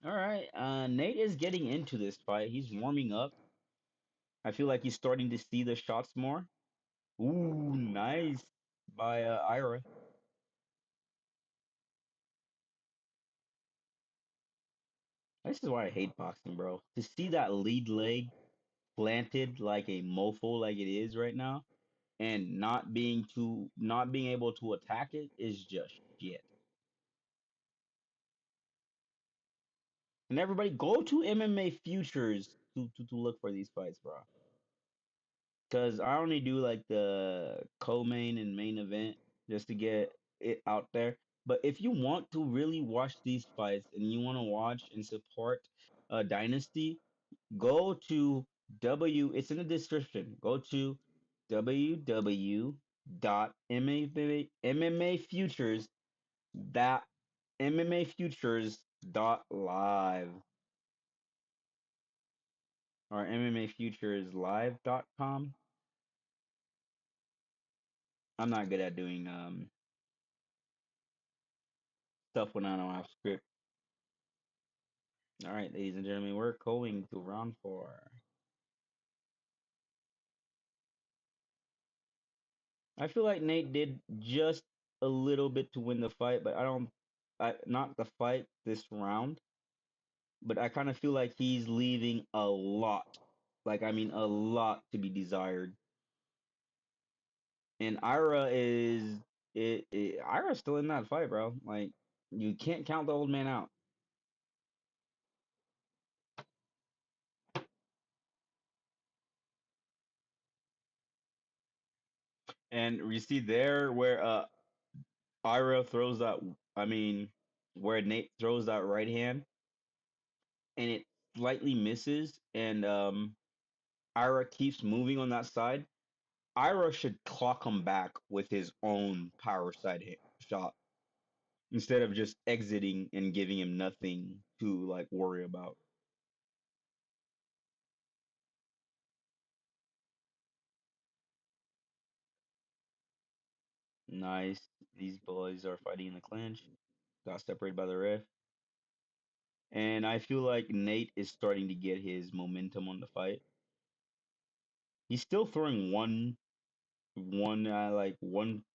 All right. Nate is getting into this fight. He's warming up. I feel like he's starting to see the shots more. Ooh, nice by Ira. This is why I hate boxing, bro. To see that lead leg planted like a mofo like it is right now and not being able to attack it is just shit. And everybody go to MMA futures to look for these fights, bro. Cause I only do like the co-main and main event just to get it out there. But if you want to really watch these fights and you want to watch and support Dynasty, go to it's in the description. Go to www.mma futures dot MMA futures dot live or MMA futures live.com. I'm not good at doing stuff when I don't have script. All right, ladies and gentlemen, we're going to round four. I feel like Nate did just a little bit to win the fight, but I don't, not the fight this round, but I kind of feel like he's leaving a lot, like I mean a lot to be desired. And Ira's still in that fight, bro. Like you can't count the old man out. And you see there where Ira throws that, I mean, where Nate throws that right hand and it slightly misses, and Ira keeps moving on that side. Ira should clock him back with his own power shot instead of just exiting and giving him nothing to like worry about. Nice. These boys are fighting in the clinch. Got separated by the ref. And I feel like Nate is starting to get his momentum on the fight. He's still throwing one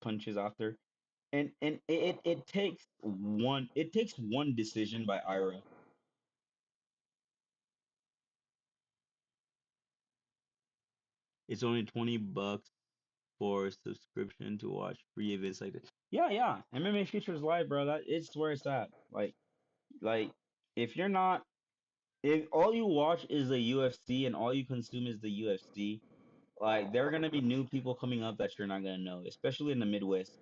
punches after, and it takes one decision by Ira. It's only $20 for subscription to watch free events like this. Yeah, yeah. MMA Futures Live, bro. That it's where it's at. Like if you're not, if all you watch is the UFC and all you consume is the UFC, like there are gonna be new people coming up that you're not gonna know, especially in the Midwest.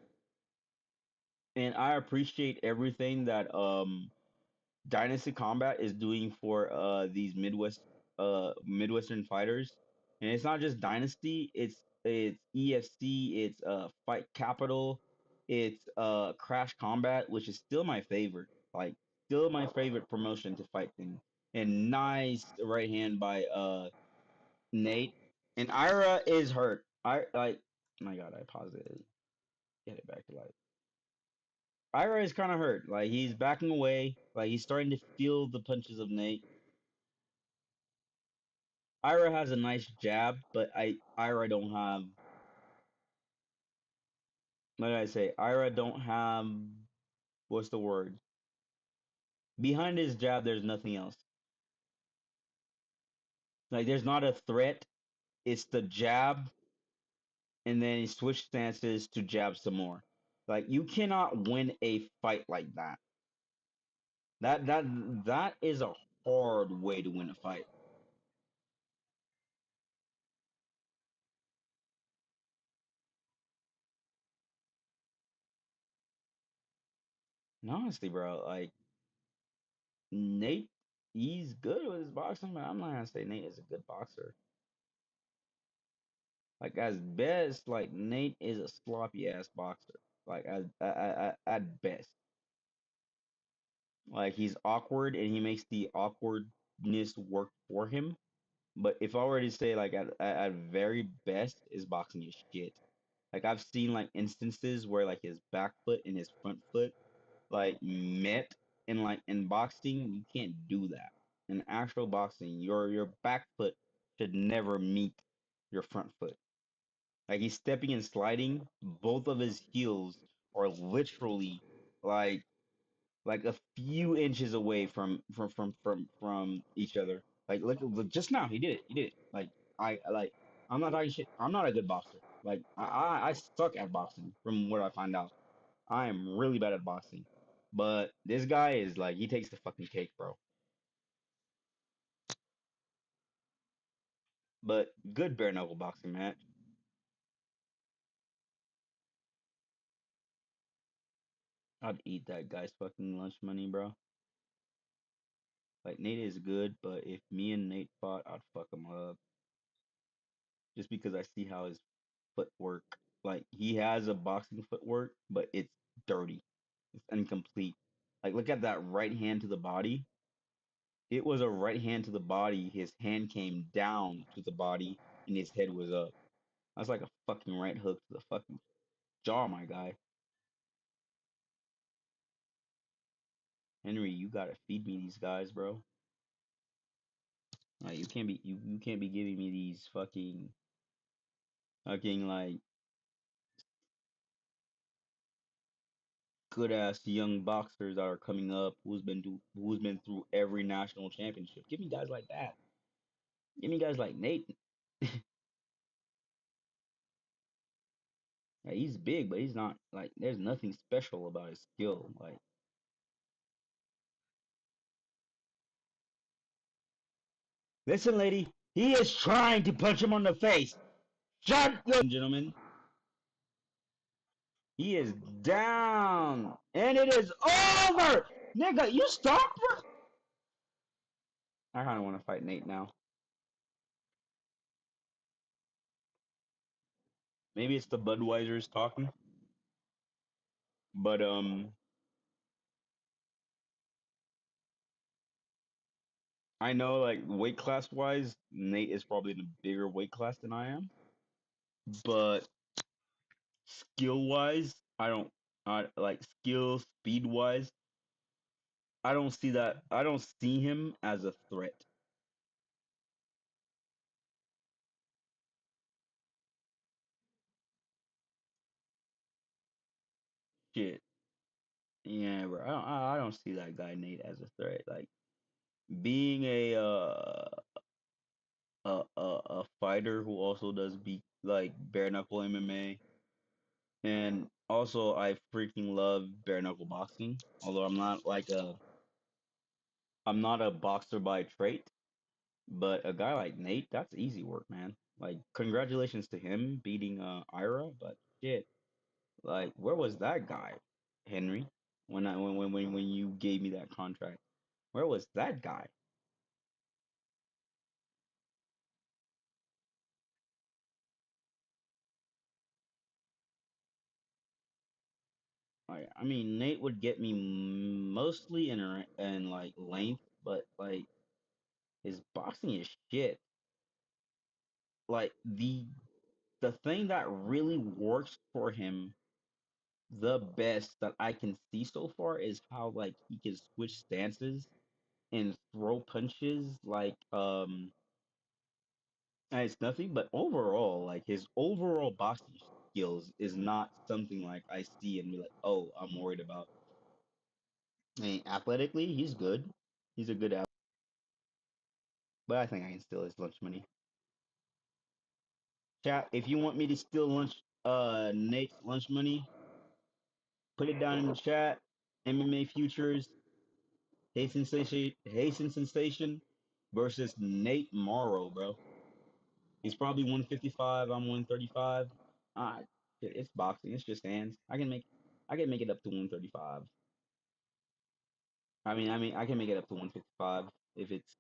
And I appreciate everything that Dynasty Combat is doing for these Midwestern fighters. And it's not just Dynasty, it's EFC, it's Fight Capital, it's Crash Combat, which is still my favorite. Like still my favorite promotion to fight things. And nice right hand by Nate. And Ira is hurt. I like my god, I paused it. Get it back to life. Ira is kind of hurt. Like he's backing away. Like he's starting to feel the punches of Nate. Ira has a nice jab, but Ira don't have, like I say, Ira don't have, what's the word? Behind his jab, there's nothing else. Like there's not a threat. It's the jab, and then he switch stances to jab some more. Like you cannot win a fight like that. That is a hard way to win a fight. And honestly, bro, like Nate, he's good with his boxing, but I'm not gonna say Nate is a good boxer. Like as best, like Nate is a sloppy ass boxer. Like at best, like he's awkward and he makes the awkwardness work for him. But if I were to say like at very best, his boxing is shit. Like I've seen like instances where like his back foot and his front foot like met, and like in boxing you can't do that. In actual boxing, your back foot should never meet your front foot. Like he's stepping and sliding, both of his heels are literally like like a few inches away from each other. Like look just now he did it. He did it. Like I'm not talking shit. I'm not a good boxer. Like I suck at boxing from what I find out. I am really bad at boxing. But this guy is like he takes the fucking cake, bro. But good bare knuckle boxing match. I'd eat that guy's fucking lunch money, bro. Like Nate is good, but if me and Nate fought, I'd fuck him up just because I see how his footwork. Like he has a boxing footwork, but it's dirty. It's incomplete. Like look at that right hand to the body. It was a right hand to the body. His hand came down to the body, and his head was up. That's like a fucking right hook to the fucking jaw, my guy. Henry, you gotta feed me these guys, bro. Like you can't be giving me these fucking like good ass young boxers that are coming up who's been through every national championship. Give me guys like that. Give me guys like Nate. Like, he's big, but he's not like there's nothing special about his skill. Like, listen, lady, he is trying to punch him on the face. Shut your gentlemen. He is down, and it is over. Nigga, you stop. I kind of want to fight Nate now. Maybe it's the Budweisers talking, but I know like weight class wise, Nate is probably in a bigger weight class than I am, but skill wise, I don't. I like skill speed wise. I don't see that. I don't see him as a threat. Shit. Yeah, bro. I don't see that guy Nate as a threat. Like being a fighter who also does be like bare knuckle MMA, and also I freaking love bare knuckle boxing. Although I'm not a boxer by trait, but a guy like Nate, that's easy work, man. Like congratulations to him beating Ira, but shit. Like, where was that guy, Henry? When you gave me that contract, where was that guy? I mean, Nate would get me mostly in like length, but like his boxing is shit. Like the thing that really works for him the best that I can see so far is how like he can switch stances and throw punches and it's nothing, but overall, like his overall boxing skills is not something like I see and be like, oh, I'm worried about. I mean, athletically, he's good. He's a good athlete, but I think I can steal his lunch money. Chat, if you want me to steal Nate's lunch money, put it down in the chat. MMA futures, Hasten Sensation versus Nate Morrow, bro. He's probably 155. I'm 135. Ah, it's boxing. It's just hands. I can make it up to 135. I can make it up to 155 if it's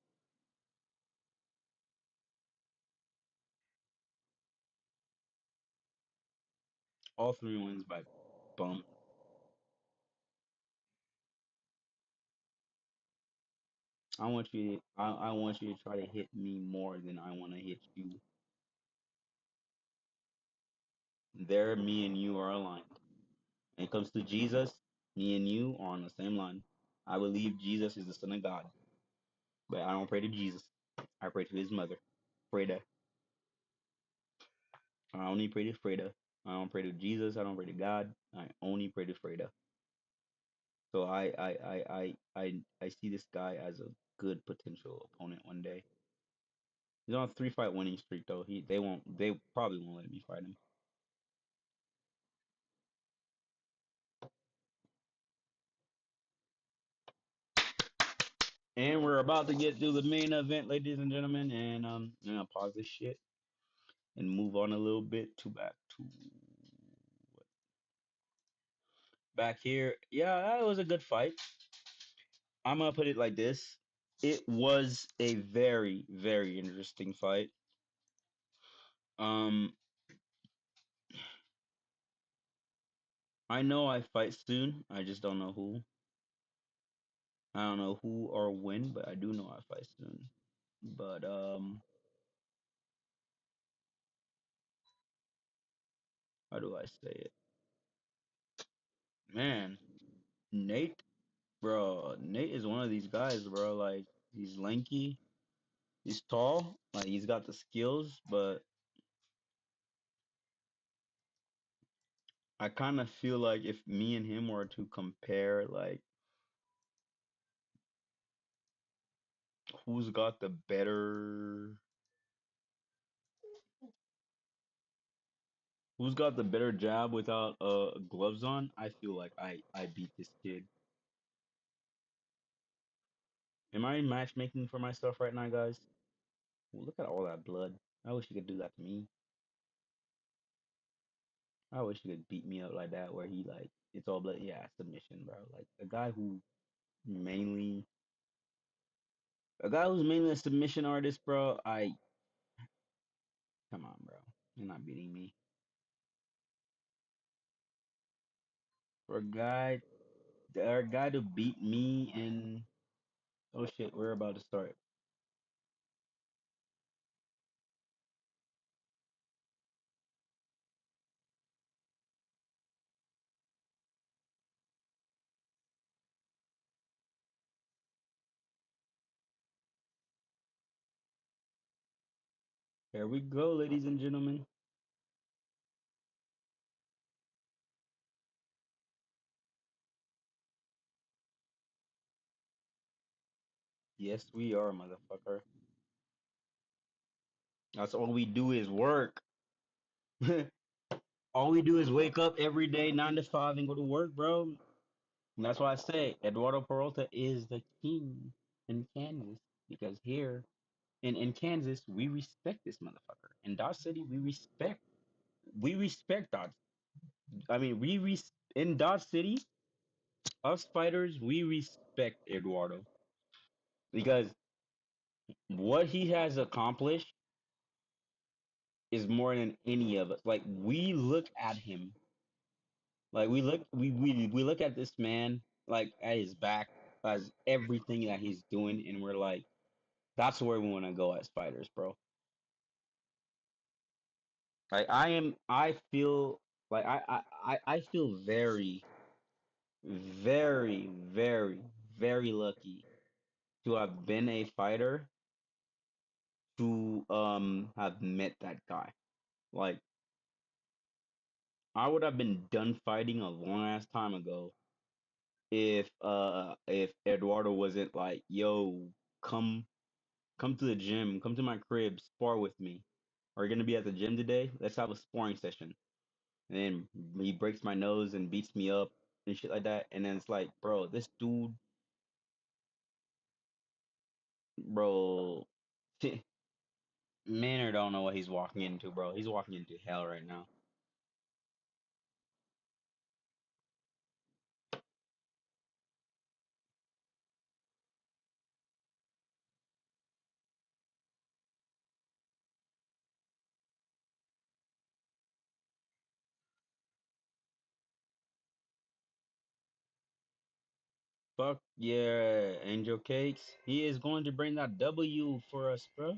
all three wins by bump. I want you to try to hit me more than I want to hit you. There, me and you are aligned. When it comes to Jesus, me and you are on the same line. I believe Jesus is the Son of God, but I don't pray to Jesus. I pray to his mother, Freda. I only pray to Freda. I don't pray to Jesus. I don't pray to God. I only pray to Freda. So I see this guy as a good potential opponent one day. He's on a 3 fight winning streak though. They probably won't let me fight him. And we're about to get to the main event, ladies and gentlemen. And I'm gonna pause this shit and move on a little bit to back here. Yeah, that was a good fight. I'm gonna put it like this. It was a very, very interesting fight. Um, I know I fight soon. I just don't know who. I don't know who or when, but I do know I fight soon. But how do I say it? Man, Nate, bro, Nate is one of these guys, bro. Like he's lanky. He's tall, like he's got the skills, but I kind of feel like if me and him were to compare, like who's got the better jab without gloves on, I feel like I beat this kid. Am I matchmaking for myself right now, guys? Well, look at all that blood. I wish you could do that to me. I wish you could beat me up like that, where he like it's all blood. Yeah, submission, bro. Like mainly a guy who's mainly a submission artist, bro. I come on, bro. You're not beating me. For a guy to beat me in oh shit, we're about to start. Here we go, ladies and gentlemen. Yes, we are, motherfucker. That's all we do is work. All we do is wake up every day, 9 to 5, and go to work, bro. And that's why I say Eduardo Peralta is the king in Kansas because here in Kansas we respect this motherfucker. In Dodge City we respect Dodge. I mean in Dodge City us fighters we respect Eduardo because what he has accomplished is more than any of us. Like we look at him, like we look at this man, like at his back, as everything that he's doing, and we're like, that's where we want to go as fighters, bro. Like I feel like I feel very, very, very, very lucky to have been a fighter to have met that guy. Like I would have been done fighting a long ass time ago if Eduardo wasn't like, yo, come come to the gym, come to my crib, spar with me. Are you gonna be at the gym today? Let's have a sparring session. And then he breaks my nose and beats me up and shit like that. And then it's like, bro, this dude, bro, Manor don't know what he's walking into, bro. He's walking into hell right now. Fuck yeah, Angel Cakes. He is going to bring that W for us, bro.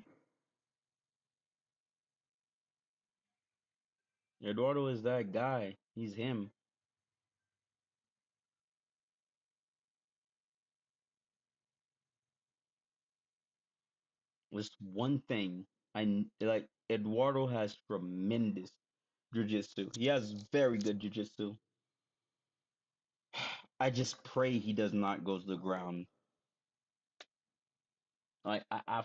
Eduardo is that guy. He's him. Just one thing. Like Eduardo has tremendous jujitsu. He has very good jujitsu. I just pray he does not go to the ground. Like I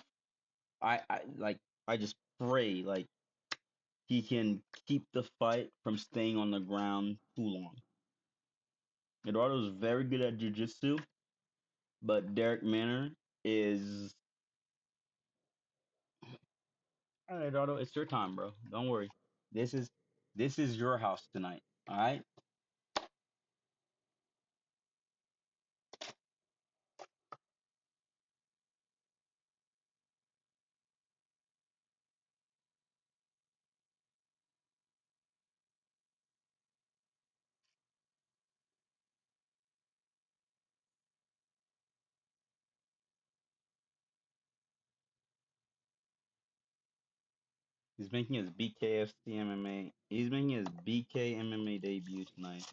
just pray like he can keep the fight from staying on the ground too long. Eduardo's very good at jujitsu, but Derek Manor is. All right, Eduardo, it's your time, bro. Don't worry. This is this is your house tonight. All right. He's making his BKFC MMA. He's making his BK MMA debut tonight.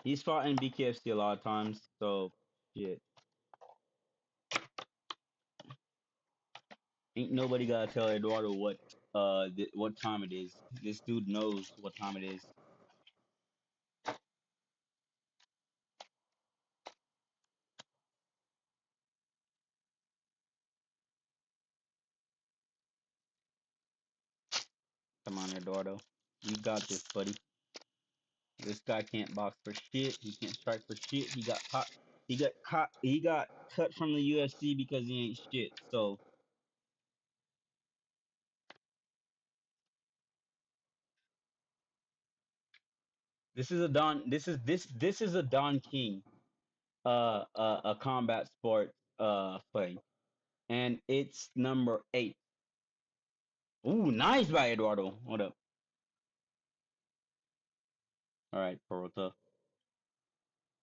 He's fought in BKFC a lot of times, so shit. Ain't nobody gotta tell Eduardo what time it is. This dude knows what time it is. Come on, Eduardo. You got this, buddy. This guy can't box for shit. He can't strike for shit. He got caught. He got caught. He got cut from the UFC because he ain't shit. So this is a Don. This is a Don King. A combat sport fight, and it's number 8. Ooh, nice by Eduardo. Hold up. All right, Perota.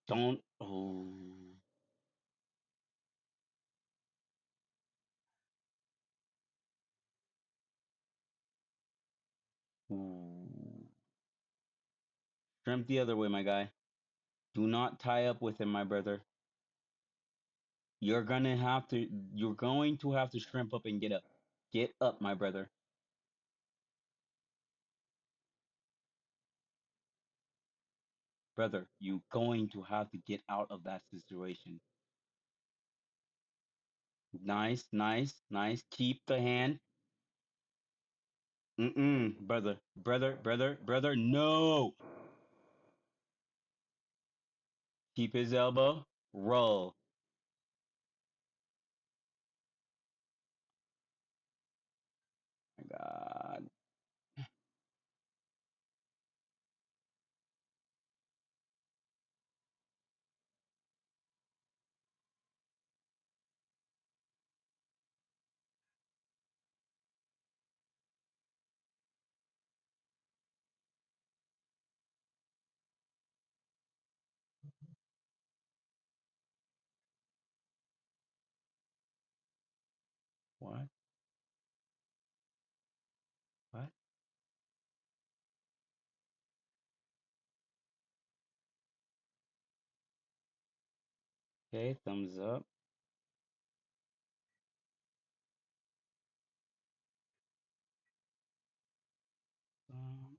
Don't. Oh. Ooh. Shrimp the other way, my guy. Do not tie up with him, my brother. You're gonna have to. You're going to have to shrimp up and get up. Get up, my brother. Brother, you going to have to get out of that situation. Nice, nice, nice. Keep the hand. Mm-mm, brother, brother. No. Keep his elbow. Roll. My God. What? What? Okay, thumbs up. Um,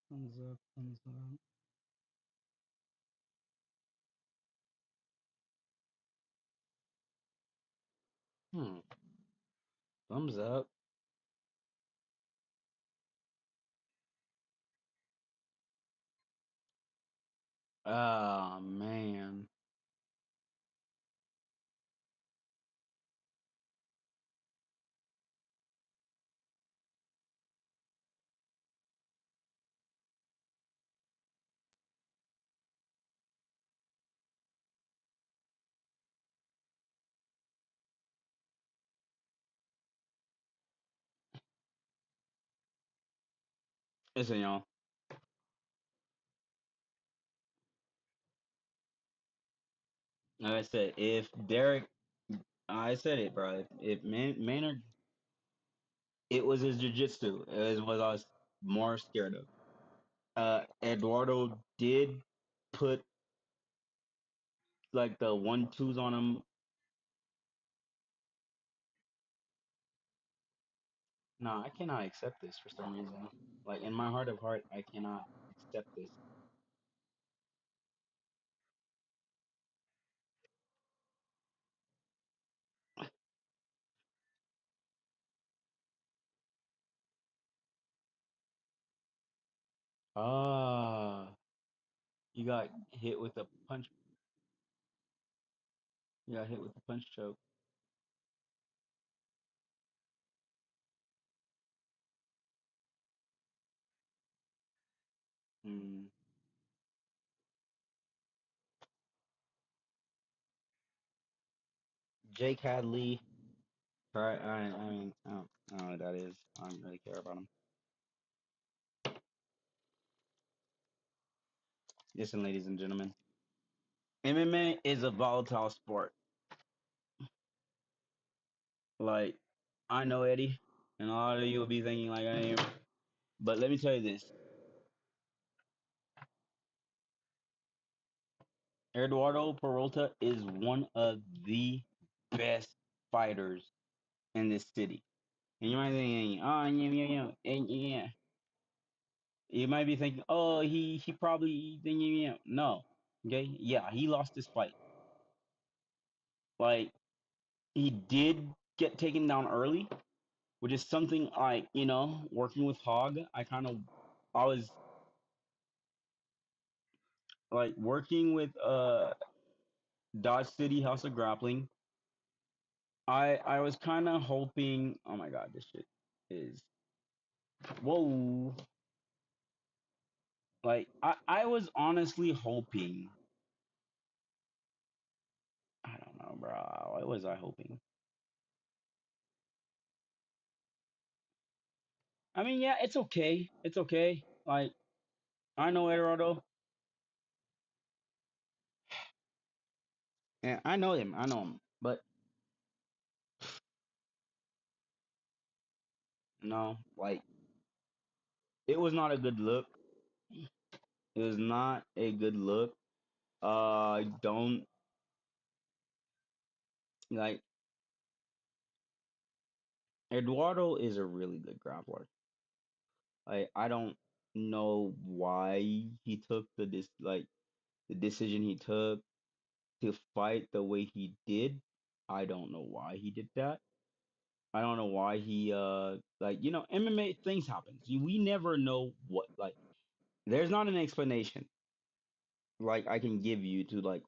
thumbs up. Thumbs up. Hmm. Thumbs up. Ah, man. Listen, y'all. Like I said, if Derek, I said it, bro. If Maynard, it was his jiu-jitsu. It was what I was more scared of. Eduardo did put like the 1-2s on him. No, I cannot accept this for some reason. Like in my heart of heart, I cannot accept this. Ah, you got hit with a punch. You got hit with a punch choke. Hmm. Jake Hadley. Try. I mean, I don't know what that is. I don't really care about him. Listen, ladies and gentlemen, MMA is a volatile sport. Like, I know Eddie, and a lot of you will be thinking like I am. But let me tell you this: Eduardo Peralta is one of the best fighters in this city. And you might be thinking, oh, yeah. You might be thinking, oh, he probably, yeah. No. Okay. Yeah, he lost this fight. Like, he did get taken down early, which is something I, working with Hog, I was like working with Dodge City House of Grappling. I was kind of hoping. Oh my God, this shit is whoa. Like I was honestly hoping. I don't know, bro. What was I hoping? I mean, yeah, it's okay. It's okay. Like I know Eduardo, and I know him. I know him, but no, like it was not a good look. It was not a good look. I don't like Eduardo is a really good grappler. I don't know why he took the decision he took to fight the way he did. I don't know why he did that. I don't know why he MMA things happen. We never know what like there's not an explanation like I can give you to like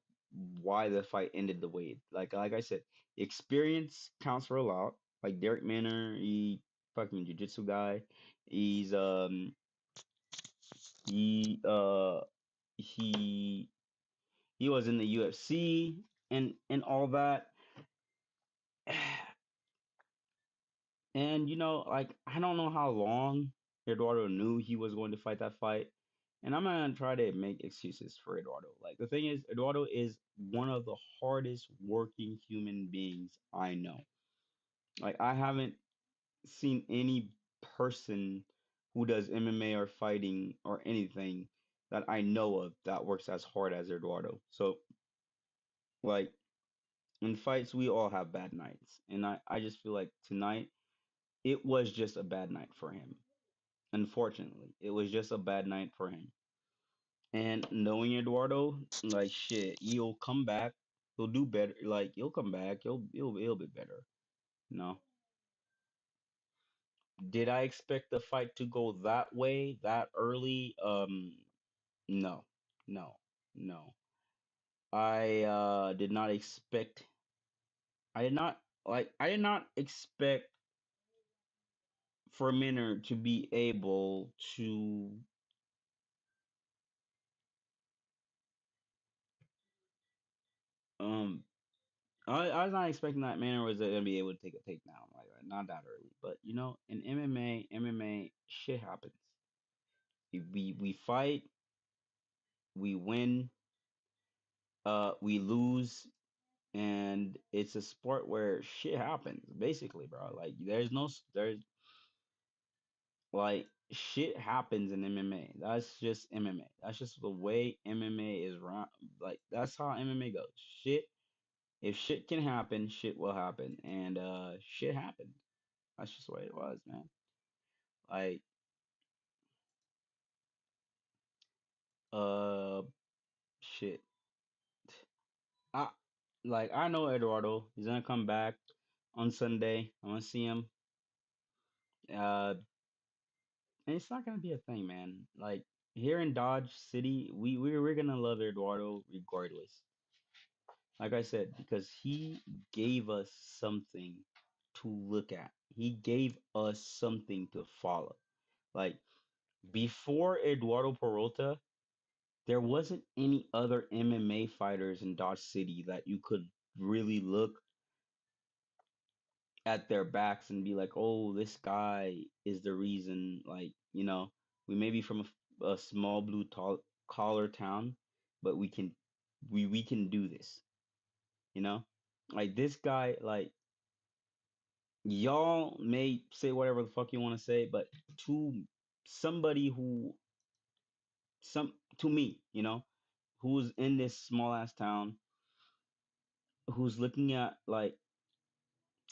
why the fight ended the way like I said, experience counts for a lot. Like Derek Manor, he fucking jiu-jitsu guy. He's he he he was in the UFC and all that. And like I don't know how long Eduardo knew he was going to fight that fight. And I'm not gonna try to make excuses for Eduardo. Like the thing is, Eduardo is one of the hardest working human beings I know. Like I haven't seen any person who does MMA or fighting or anything that I know of that works as hard as Eduardo. So like in fights, we all have bad nights. And I just feel like tonight it was just a bad night for him. Unfortunately, it was just a bad night for him. And knowing Eduardo, like shit, he'll come back. He'll do better. Like he'll come back. He'll be better. No. Did I expect the fight to go that way, that early? No. No. No. I did not expect I did not expect for Minner to be able to um I was not expecting that Manor was gonna be able to take a takedown like not that early. But in MMA shit happens. We fight, we win, we lose, and it's a sport where shit happens, basically, bro. Like there's like shit happens in MMA. That's just MMA. That's just the way MMA is run. Like that's how MMA goes. If shit can happen, shit will happen. And shit happened. That's just the way it was, man. Like, uh, shit. I I know Eduardo. He's gonna come back on Sunday. I'm gonna see him. And it's not gonna be a thing, man. Like here in Dodge City, we're gonna love Eduardo regardless. Like I said, because he gave us something to look at. He gave us something to follow. Like before Eduardo Peralta, there wasn't any other MMA fighters in Dodge City that you could really look at their backs and be like, oh, this guy is the reason. Like, we may be from a small blue collar town, but we can do this. You know, like this guy, like y'all may say whatever the fuck you want to say, but to somebody who to me, who's in this small ass town, who's looking at like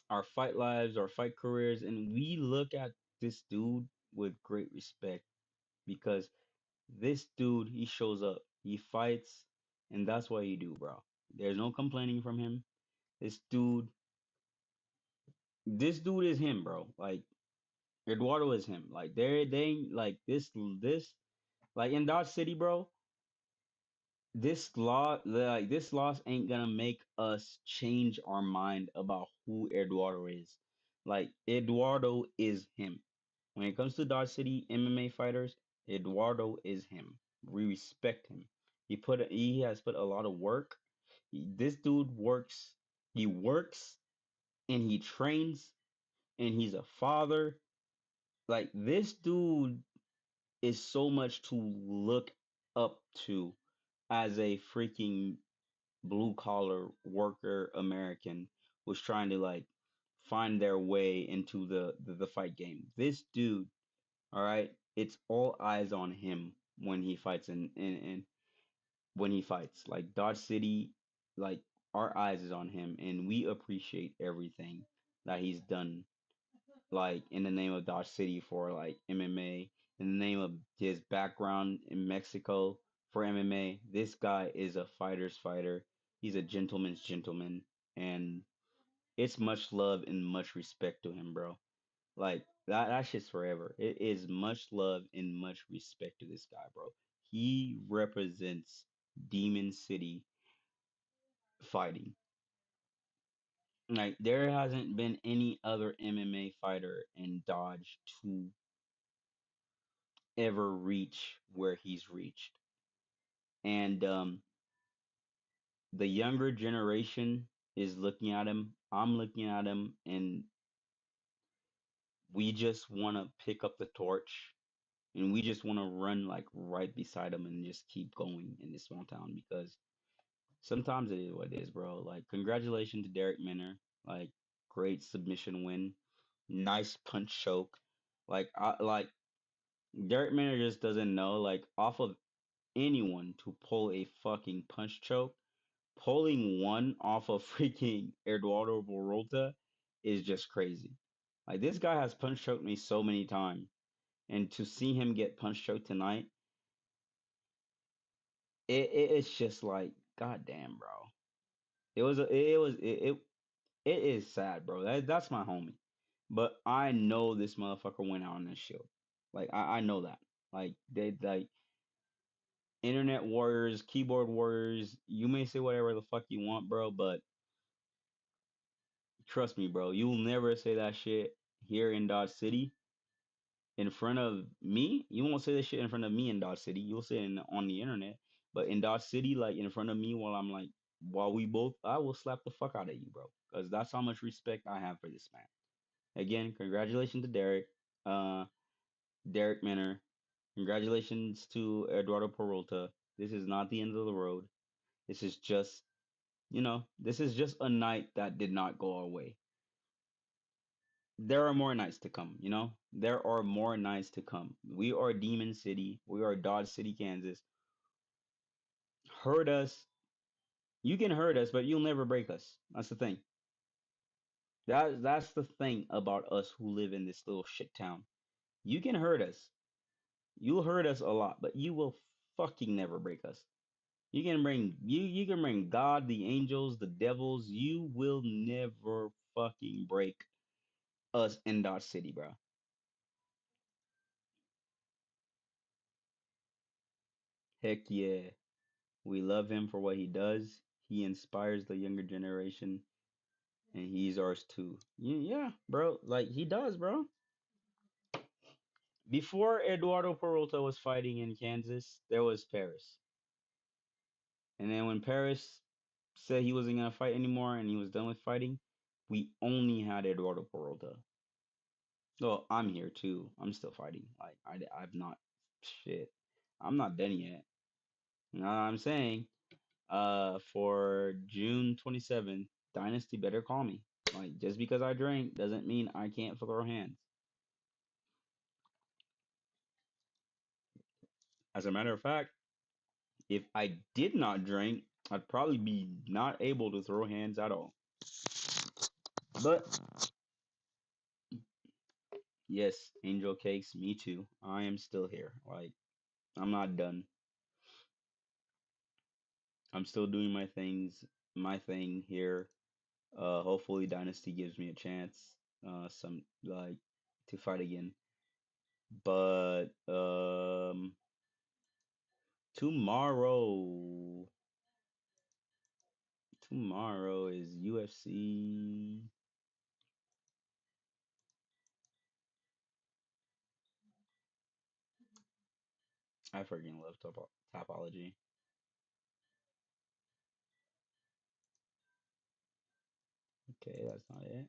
our fight lives, our fight careers, and we look at this dude with great respect because this dude, he shows up, he fights, and that's what he do, bro. There's no complaining from him. This dude, this dude is him, bro. Like Eduardo is him. Like they ain't like this like in Dodge City, bro. This loss ain't gonna make us change our mind about who Eduardo is. Like Eduardo is him. When it comes to Dodge City MMA fighters, Eduardo is him. We respect him. He has put a lot of work. This dude works. He works and he trains and he's a father. Like this dude is so much to look up to as a freaking blue collar worker American who's trying to like find their way into the fight game. This dude, all right, it's all eyes on him when he fights and when he fights. Like Dodge City, like our eyes is on him and we appreciate everything that he's done like in the name of Dodge City for like MMA, in the name of his background in Mexico for MMA. This guy is a fighter's fighter. He's a gentleman's gentleman, and it's much love and much respect to him, bro. Like that shit's forever. It is much love and much respect to this guy, bro. He represents Demon City fighting. Like there hasn't been any other MMA fighter in Dodge to ever reach where he's reached. And the younger generation is looking at him. I'm looking at him, and we just want to pick up the torch and we just want to run like right beside him and just keep going in this small town because sometimes it is what it is, bro. Like, congratulations to Derek Minner. Like, great submission win. Nice punch choke. Like Derek Minner just doesn't know, like, off of anyone to pull a fucking punch choke. Pulling one off of freaking Eduardo Peralta is just crazy. Like this guy has punch choked me so many times, and to see him get punch choked tonight, it's just like, goddamn, bro. It is sad, bro. That's my homie, but I know this motherfucker went out on this shield. Like I know that. Like they like internet warriors, keyboard warriors. You may say whatever the fuck you want, bro, but trust me, bro. You'll never say that shit here in Dodge City in front of me. You won't say that shit in front of me in Dodge City. You'll say it on the internet. But in Dodge City, like in front of me, while we both, I will slap the fuck out of you, bro. Because that's how much respect I have for this man. Again, congratulations to Derek, uh, Derek Minner. Congratulations to Eduardo Peralta. This is not the end of the road. This is just, this is just a night that did not go our way. There are more nights to come, There are more nights to come. We are Demon City. We are Dodge City, Kansas. Hurt us. You can hurt us, but you'll never break us. That's the thing. That's the thing about us who live in this little shit town. You can hurt us. You'll hurt us a lot, but you will fucking never break us. You can bring God, the angels, the devils. You will never fucking break us in Dodge City, bro. Heck yeah. We love him for what he does. He inspires the younger generation, and he's ours too. Yeah, bro. Like he does, bro. Before Eduardo Peralta was fighting in Kansas, there was Paris, and then when Paris said he wasn't gonna fight anymore and he was done with fighting, we only had Eduardo Peralta. Well, I'm here too. I'm still fighting. Like I've not shit. I'm not done yet. You know what I'm saying? For June 27th, Dynasty better call me. Like, just because I drink doesn't mean I can't throw hands. As a matter of fact, If I did not drink, I'd probably be not able to throw hands at all. But yes, angel cakes, me too. I am still here. Like, I'm not done. I'm still doing my thing here. Hopefully Dynasty gives me a chance, some like to fight again. But tomorrow, tomorrow is UFC. I freaking love topology. Okay, that's not it.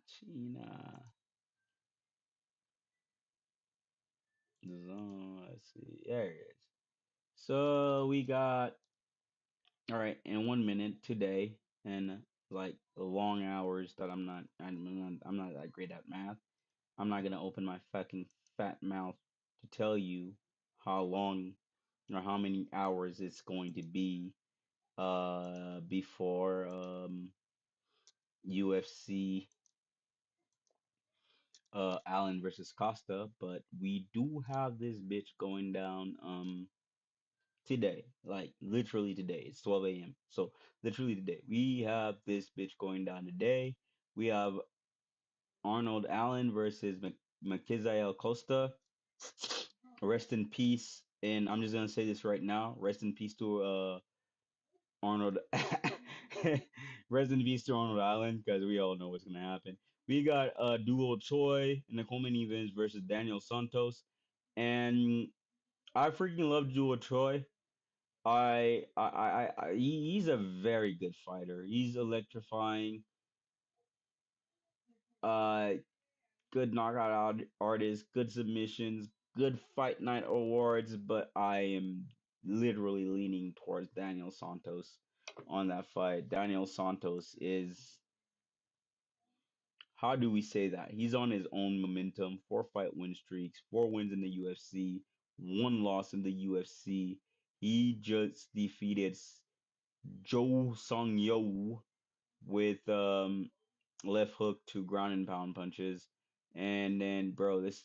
China. Zone. Let's see. There it is. So we got all right in 1 minute today, and like long hours that I'm not that great at math. I'm not gonna open my fucking fat mouth to tell you how long or how many hours it's going to be before UFC Allen versus Costa, but we do have this bitch going down today, like literally today. It's 12 a.m. So literally today, we have this bitch going down today. We have Arnold Allen versus Makizael Costa. Rest in peace. And I'm just gonna say this right now. Rest in peace to Arnold. Rest in peace to Arnold Allen, because we all know what's gonna happen. We got Duo Choi in the co-main events versus Daniel Santos, and I freaking love Duo Choi. He's a very good fighter. He's electrifying. Uh, Good knockout artist, good submissions, good fight night awards, but I am literally leaning towards Daniel Santos on that fight. Daniel Santos is, how do we say that? He's on his own momentum, 4 fight win streaks, 4 wins in the UFC, 1 loss in the UFC. He just defeated Joe Sung Yo with left hook to ground and pound punches. And then, bro, this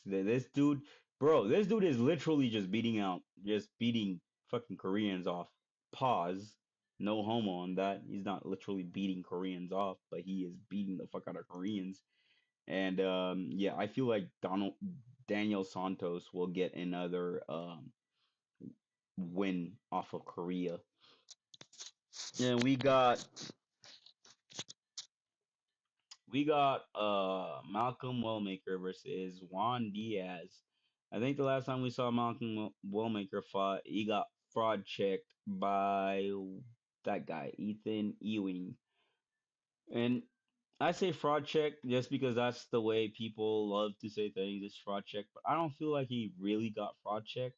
dude is literally just beating fucking Koreans off. Pause. No homo on that. He's not literally beating Koreans off, but he is beating the fuck out of Koreans. And yeah, I feel like Daniel Santos will get another win off of Korea. And we got Malcolm Wellmaker versus Juan Diaz. I think the last time we saw Malcolm Wellmaker fought, he got fraud checked by that guy, Ethan Ewing. And I say fraud check just because that's the way people love to say things, it's fraud check, but I don't feel like he really got fraud checked.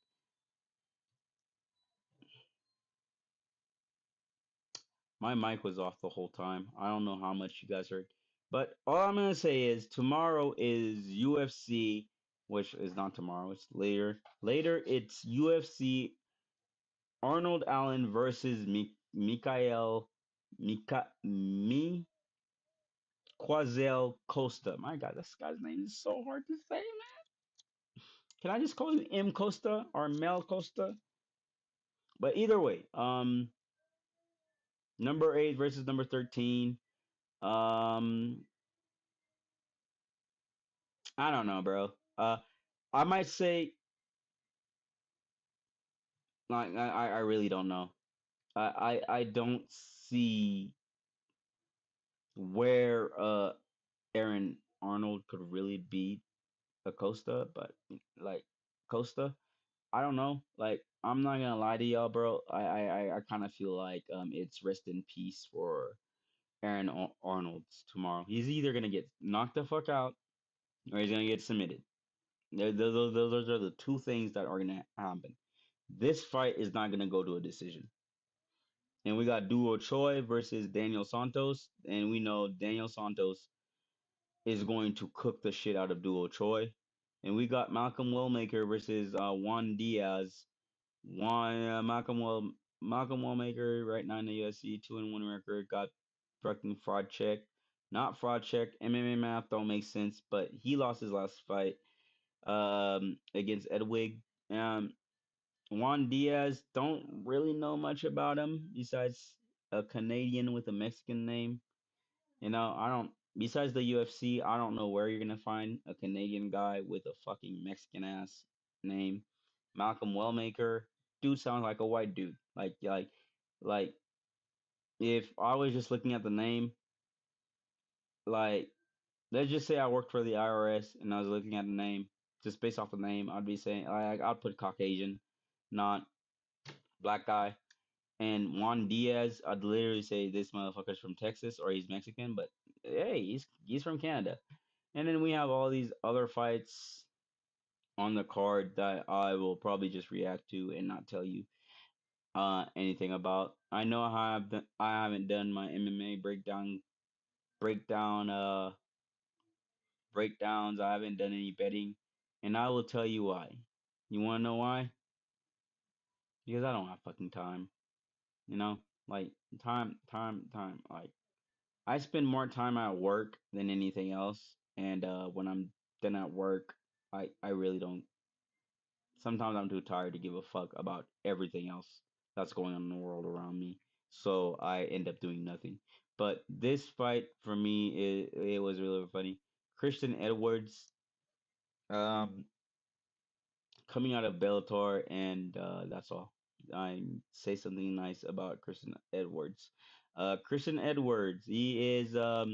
My mic was off the whole time. I don't know how much you guys heard. But all I'm gonna say is tomorrow is UFC, which is not tomorrow, it's later. Later it's UFC Arnold Allen versus Mikael Quazel Costa. My God, this guy's name is so hard to say, man. Can I just call him M Costa or Mel Costa? But either way, number 8 versus number 13. Um, I don't know, bro. I might say like I really don't know. I don't see where Aaron Arnold could really beat Acosta, but like Costa, I don't know. Like I'm not gonna lie to y'all, bro. I kind of feel like it's rest in peace for Arnold tomorrow. He's either gonna get knocked the fuck out or he's gonna get submitted. Those are the two things that are gonna happen. This fight is not gonna go to a decision. And we got Duo Choi versus Daniel Santos, and we know Daniel Santos is going to cook the shit out of Duo Choi. And we got Malcolm Wellmaker versus Juan Diaz. Malcolm Wellmaker right now in the UFC 2-1 record got fucking fraud check. Not fraud check. MMA math don't make sense, but he lost his last fight against Edwig. Juan Diaz, don't really know much about him besides a Canadian with a Mexican name. I don't, besides the UFC, I don't know where you're gonna find a Canadian guy with a fucking Mexican ass name. Malcolm Wellmaker, dude sounds like a white dude. Like, if I was just looking at the name, like, let's just say I worked for the IRS and I was looking at the name, just based off the name, I'd be saying, I'd put Caucasian, not black guy. And Juan Diaz, I'd literally say this motherfucker's from Texas or he's Mexican, but hey, he's from Canada. And then we have all these other fights on the card that I will probably just react to and not tell you anything about. I know I haven't done my MMA breakdown breakdowns. I haven't done any betting, and I will tell you why. You want to know why? Because I don't have fucking time. Like time. Like I spend more time at work than anything else, and when I'm done at work, I really don't. Sometimes I'm too tired to give a fuck about everything else that's going on in the world around me. So I end up doing nothing. But this fight for me, it was really funny. Christian Edwards, um, coming out of Bellator, and that's all. I say something nice about Christian Edwards. Christian Edwards, he is I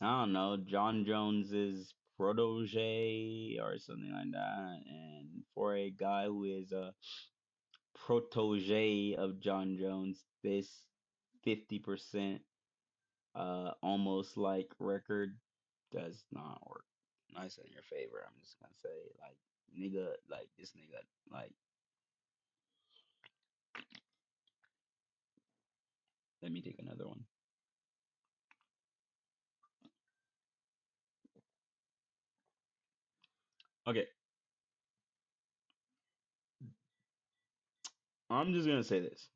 don't know, John Jones's protege or something like that. And for a guy who is a protege of John Jones, this 50% almost like record does not work nice in your favor. I'm just gonna say, like, nigga, like this nigga, like, let me take another one. Okay, I'm just gonna say this.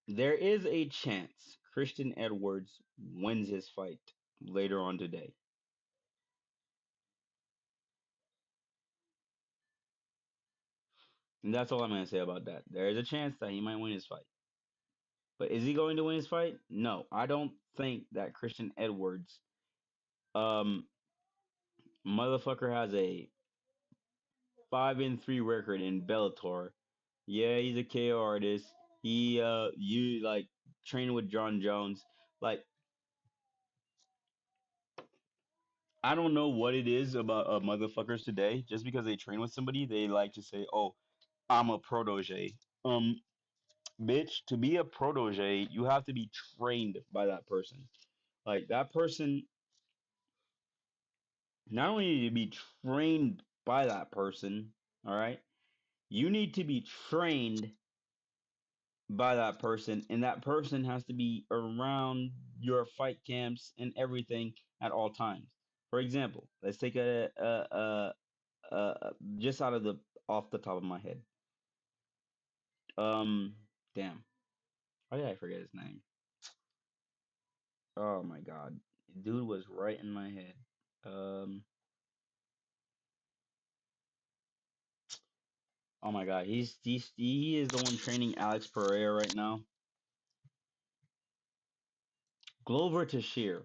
There is a chance Christian Edwards wins his fight later on today. And that's all I'm gonna say about that. There is a chance that he might win his fight. But is he going to win his fight? No. I don't think that Christian Edwards um motherfucker has a 5-3 record in Bellator. Yeah, he's a KO artist. He you like trained with John Jones. Like, I don't know what it is about motherfuckers today. Just because they train with somebody, they like to say, "Oh, I'm a protege." Bitch, to be a protege, you have to be trained by that person. Like that person, not only need to be trained by that person, all right, you need to be trained by that person, and that person has to be around your fight camps and everything at all times. For example, let's take just out of the off the top of my head. Damn, why did I forget his name? Oh my God, dude was right in my head. Um, oh my God, he is the one training Alex Pereira right now. Glover Teixeira,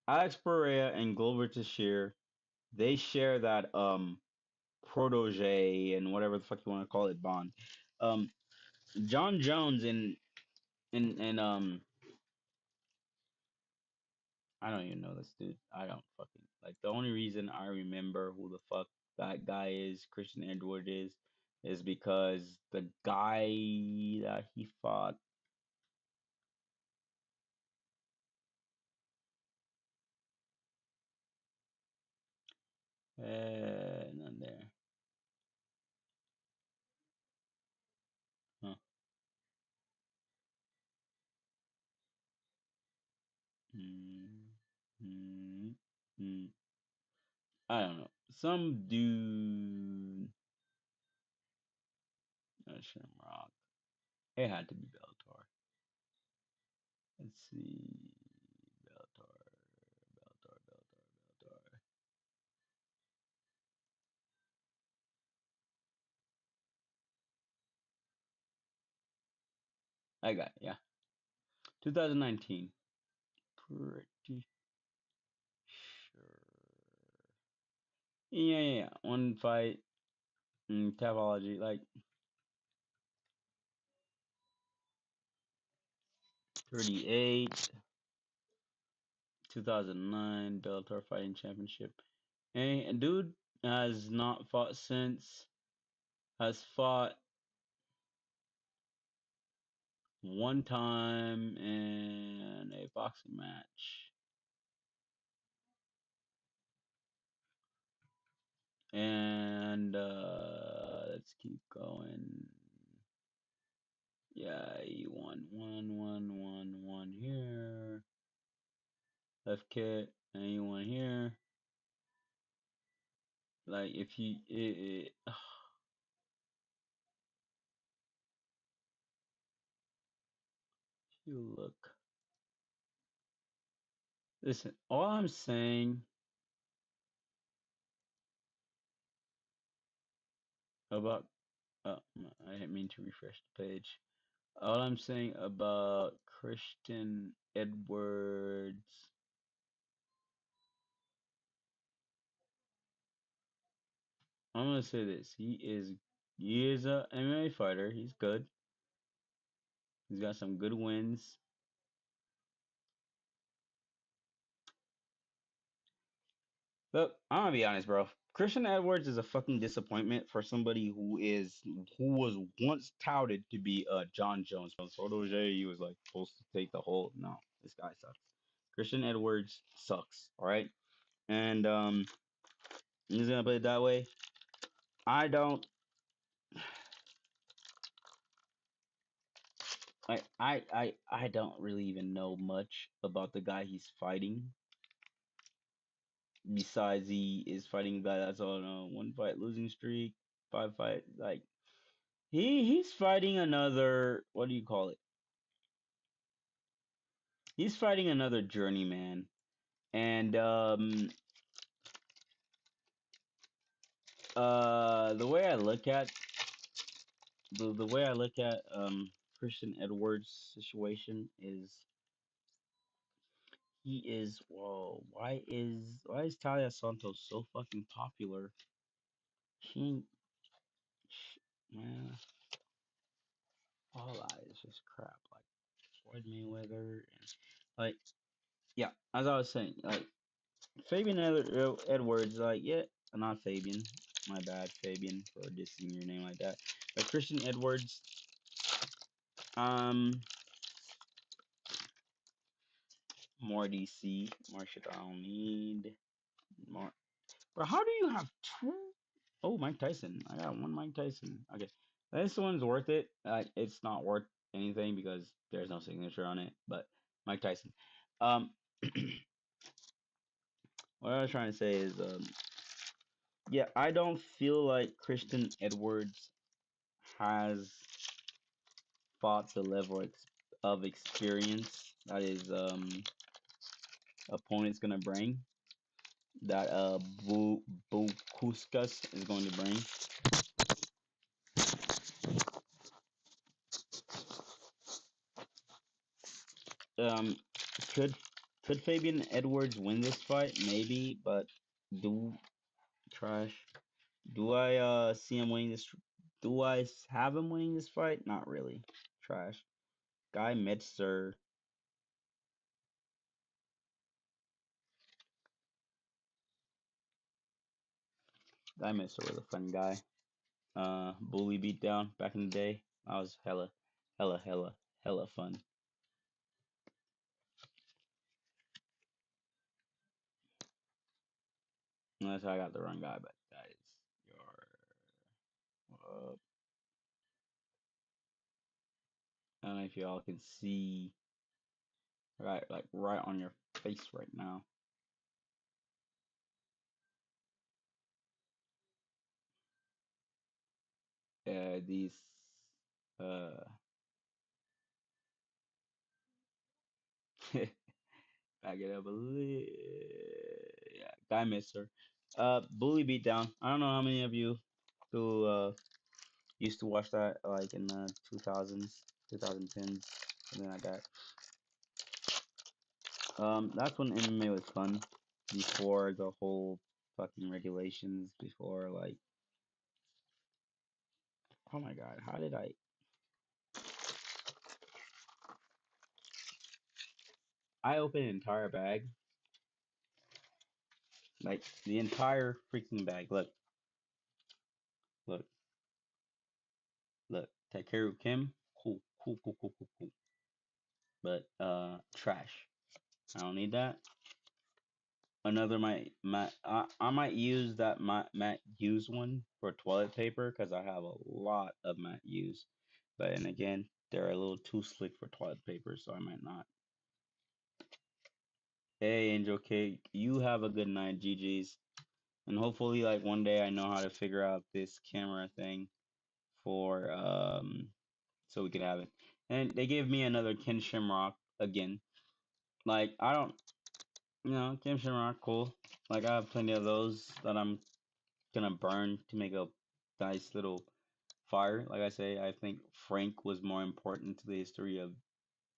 Alex Pereira and Glover Teixeira, they share that protege and whatever the fuck you want to call it bond. Um, John Jones and I don't even know this dude. I don't fucking like the only reason I remember who the fuck that guy is, Christian Edward is because the guy that he fought. Not there. Huh. Mm, mm, I don't know. Some dude. Shamrock. It had to be Bellator. Let's see. Bellator. Bellator. I got it, yeah. 2019. Pretty sure. Yeah. One fight. Tapology. Like 38. 2009 Bellator Fighting Championship. Hey, a dude has not fought since. Has fought one time in a boxing match. And let's keep going. Yeah, he won one here. Left kick, and he won here. Like if you look, listen. All I'm saying about, I didn't mean to refresh the page. All I'm saying about Christian Edwards, I'm gonna say this. He is a MMA fighter. He's good. He's got some good wins. Look, I'm gonna be honest, bro. Christian Edwards is a fucking disappointment for somebody who was once touted to be John Jones. Protege, he was like supposed to take the whole. No, this guy sucks. Christian Edwards sucks. All right, and I'm just gonna put it that way. I don't. I don't really even know much about the guy he's fighting. Besides, he is fighting a guy that's on a one fight losing streak, five fight. Like he's fighting another. What do you call it? He's fighting another journeyman, and the way I look at the way I look at Christian Edwards' situation is he is whoa. Why is Talia Santos so fucking popular? She, sh man, all that is just crap. Like Floyd Mayweather, and like yeah, as I was saying, like Edwards, like yeah, not Fabian. My bad, Fabian, for dissing your name like that. But Christian Edwards, um, more DC, more shit I don't need. More, bro. How do you have two? Oh, Mike Tyson. I got one Mike Tyson. Okay, this one's worth it. It's not worth anything because there's no signature on it. But Mike Tyson. Um, what I was trying to say is, yeah, I don't feel like Christian Edwards has fought the level of experience that his opponent's gonna bring. That Bukuskas is going to bring. Um, could could Fabian Edwards win this fight? Maybe, but do trash. Do I see him winning this? Do I have him winning this fight? Not really. Trash. Guy Metzer. Guy Metzer was a fun guy. Bully beatdown back in the day. That was hella fun. Unless I got the wrong guy, but that is your. I don't know if y'all can see right, like right on your face right now. these uh back it up a little. Yeah, Guy Mister. Bully Beatdown. I don't know how many of you who used to watch that like in the 2000s, 2010s, something like that. That's when MMA was fun. Before the whole fucking regulations. Before like, oh my god, how did I opened an entire bag, like the entire freaking bag. Look, look, look. Takeru Kim, cool, cool, cool, cool, cool, cool. But trash. I don't need that. Another I might use that Matt Hughes one for toilet paper because I have a lot of Matt Hughes. But and again, they're a little too slick for toilet paper, so I might not. Hey, Angel Cake, you have a good night, GG's. And hopefully, like one day, I know how to figure out this camera thing for so we could have it. And they gave me another Ken Shamrock again. Like I don't, Ken Shamrock, cool. Like I have plenty of those that I'm gonna burn to make a nice little fire. Like I say, I think Frank was more important to the history of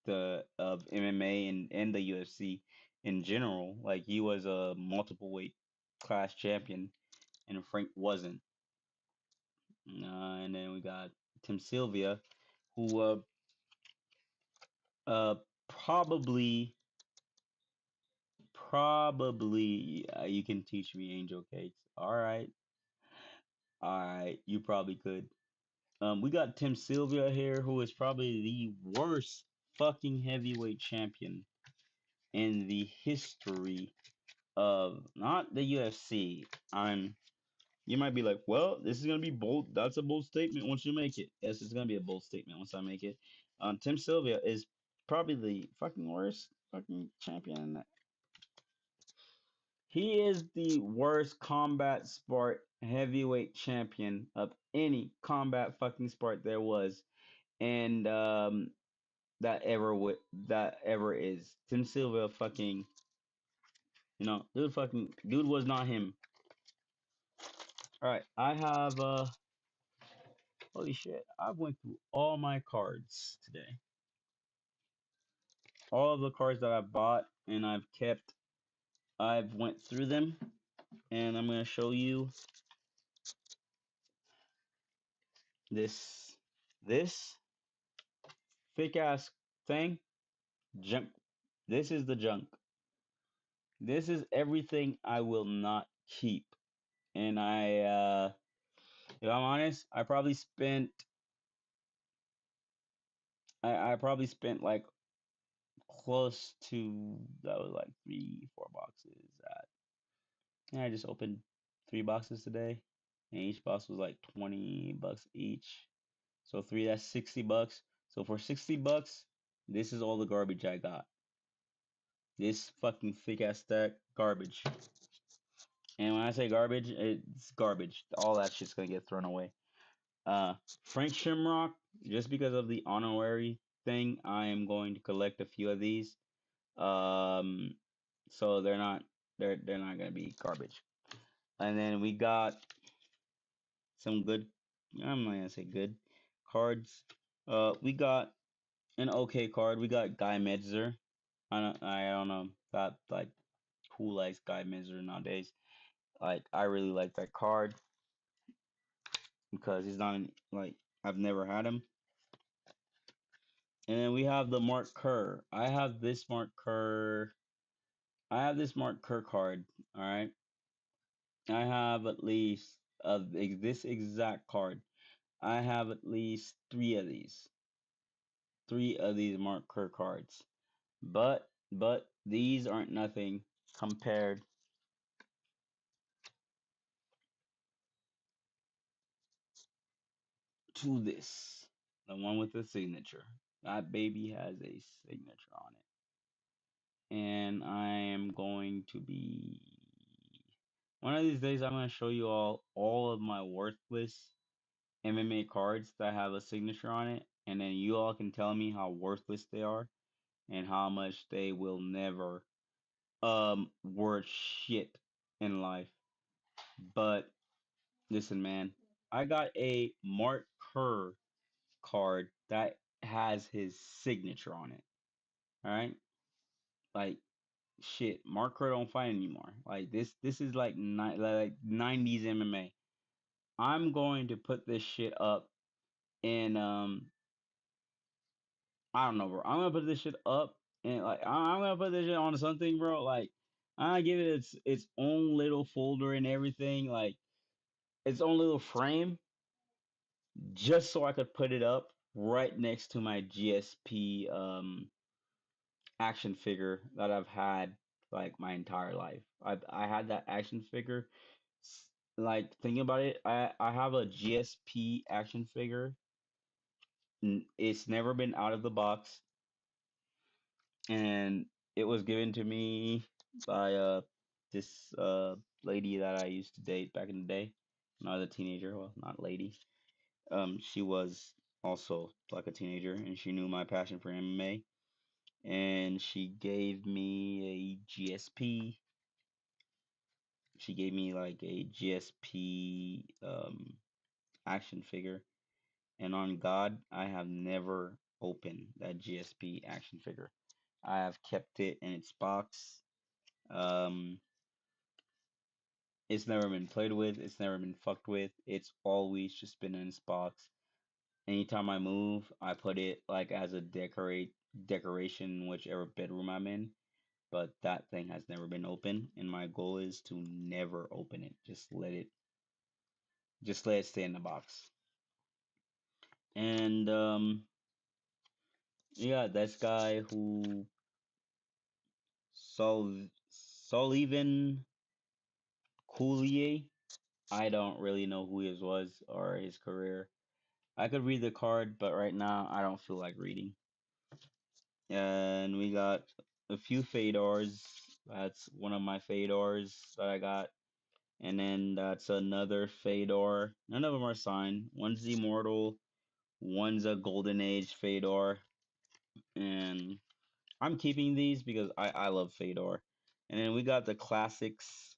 the of MMA and the UFC in general. Like he was a multiple weight class champion, and Frank wasn't. And then we got Tim Sylvia, who probably you can teach me angel cakes. All right, you probably could. We got Tim Sylvia here, who is probably the worst fucking heavyweight champion in the history of not the UFC. I'm You might be like, well, this is gonna be bold. That's a bold statement once you make it. Yes, it's gonna be a bold statement once I make it. Tim Sylvia is probably the fucking worst fucking champion. He is the worst combat sport heavyweight champion of any combat fucking sport there was, and that ever is. Tim Sylvia fucking, dude was not him. All right, I have holy shit, I went through all my cards today. All of the cards that I've bought and I've kept, I've went through them, and I'm gonna show you this this thick ass thing. Junk. This is the junk. This is everything I will not keep. And if I'm honest, I probably spent like close to that was like 3, 4 boxes at. Yeah, I just opened 3 boxes today, and each box was like $20 each. So three, that's $60. So for $60, this is all the garbage I got. This fucking thick ass stack garbage. And when I say garbage, it's garbage. All that shit's gonna get thrown away. Frank Shamrock, just because of the honorary thing, I am going to collect a few of these. Um, so they're not gonna be garbage. And then we got some good. I'm not gonna say good cards. We got an okay card. We got Guy Medzer. I don't know that like who likes Guy Medzer nowadays. Like I really like that card because he's not like I've never had him. And then we have the Mark Kerr. I have this Mark Kerr card. All right. I have at least this exact card. I have at least three of these Mark Kerr cards. But these aren't nothing compared to this. The one with the signature. That baby has a signature on it. And I am going to be one of these days I'm going to show you all of my worthless MMA cards that have a signature on it, and then you all can tell me how worthless they are and how much they will never worth shit in life. But listen, man, I got a Mark Kerr card that has his signature on it. All right, like shit, Mark Kerr don't fight anymore. Like this is like like 90s MMA. I'm going to put this shit up in I don't know, bro. I'm gonna put this shit up and like I'm gonna put this shit on something, bro. Like I give it its own little folder and everything, like its own little frame, just so I could put it up right next to my GSP action figure that I've had like my entire life. I had that action figure. Like thinking about it, I have a GSP action figure. It's never been out of the box, and it was given to me by this lady that I used to date back in the day when I was a teenager. Well, not lady. She was also like a teenager, and she knew my passion for MMA, and she gave me a GSP. She gave me like a GSP action figure, and on God, I have never opened that GSP action figure. I have kept it in its box. Um, it's never been played with. It's never been fucked with. It's always just been in its box. Anytime I move, I put it like as a decoration, whichever bedroom I'm in. But that thing has never been open, and my goal is to never open it. Just let it stay in the box. And yeah, this guy who Sullivan Coulier. I don't really know who his was or his career. I could read the card, but right now I don't feel like reading. And we got a few Fedors. That's one of my Fedors that I got. And then that's another Fedor. None of them are signed. One's Immortal, one's a Golden Age Fedor. And I'm keeping these because I love Fedor. And then we got the classics,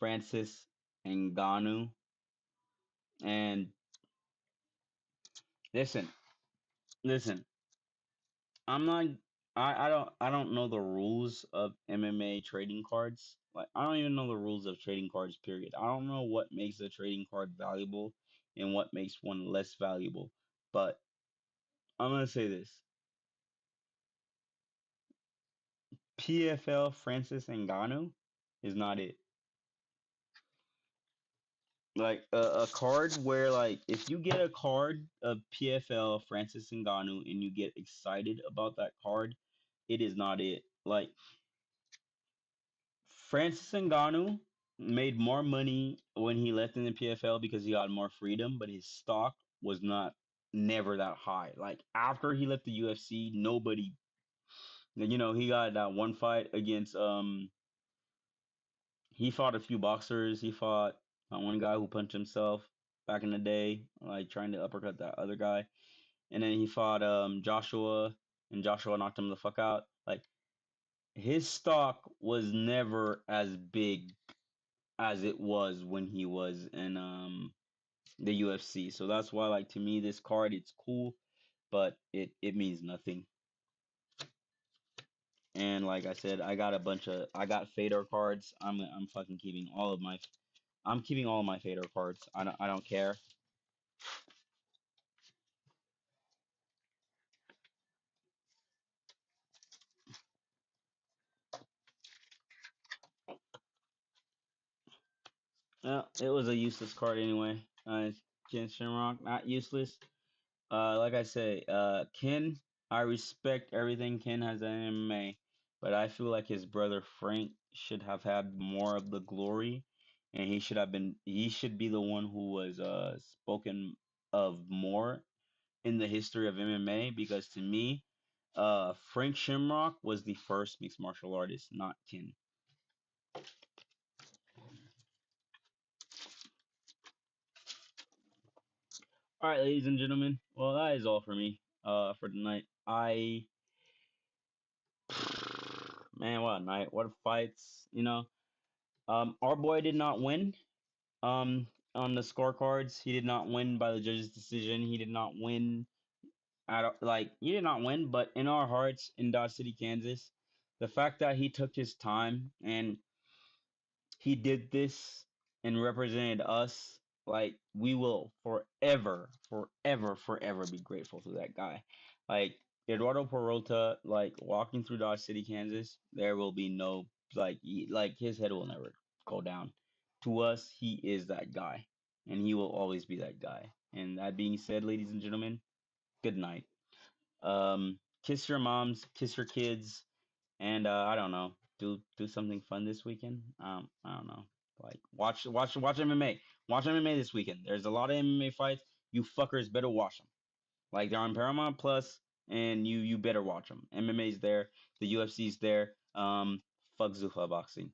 Francis and Ganu. And listen, listen. I'm not. I don't know the rules of MMA trading cards. Like I don't even know the rules of trading cards. Period. I don't know what makes a trading card valuable and what makes one less valuable. But I'm gonna say this: PFL Francis Ngannou is not it. Like a card where like if you get a card of PFL Francis Ngannou and you get excited about that card, it is not it. Like Francis Ngannou made more money when he left in the PFL because he got more freedom, but his stock was not never that high. Like after he left the UFC, nobody, he got that one fight against he fought a few boxers. He fought one guy who punched himself back in the day, like trying to uppercut that other guy. And then he fought Joshua, and Joshua knocked him the fuck out. Like his stock was never as big as it was when he was in the UFC. So that's why like to me this card it's cool, but it means nothing. And like I said, I got Fedor cards. I'm fucking keeping all of my I'm keeping all of my Fedor cards. I don't care. It was a useless card anyway. Ken Shamrock, not useless. Like I say, Ken, I respect everything Ken has done in MMA, but I feel like his brother Frank should have had more of the glory, and he should be the one who was spoken of more in the history of MMA because to me, Frank Shamrock was the first mixed martial artist, not Ken. All right, ladies and gentlemen. Well, that is all for me. For tonight. Man, what a night! What a fights! Our boy did not win. On the scorecards, he did not win by the judge's decision. He did not win he did not win, but in our hearts, in Dodge City, Kansas, the fact that he took his time and he did this and represented us, like we will forever, forever, forever be grateful to that guy. Like Eduardo Peralta, like walking through Dodge City, Kansas, there will be no like his head will never go down. To us, he is that guy, and he will always be that guy. And that being said, ladies and gentlemen, good night. Kiss your moms, kiss your kids, and I don't know, do something fun this weekend. I don't know, like watch MMA. Watch MMA this weekend. There's a lot of MMA fights. You fuckers better watch them. Like they're on Paramount Plus, and you better watch them. MMA's there. The UFC's there. Fuck Zuffa boxing.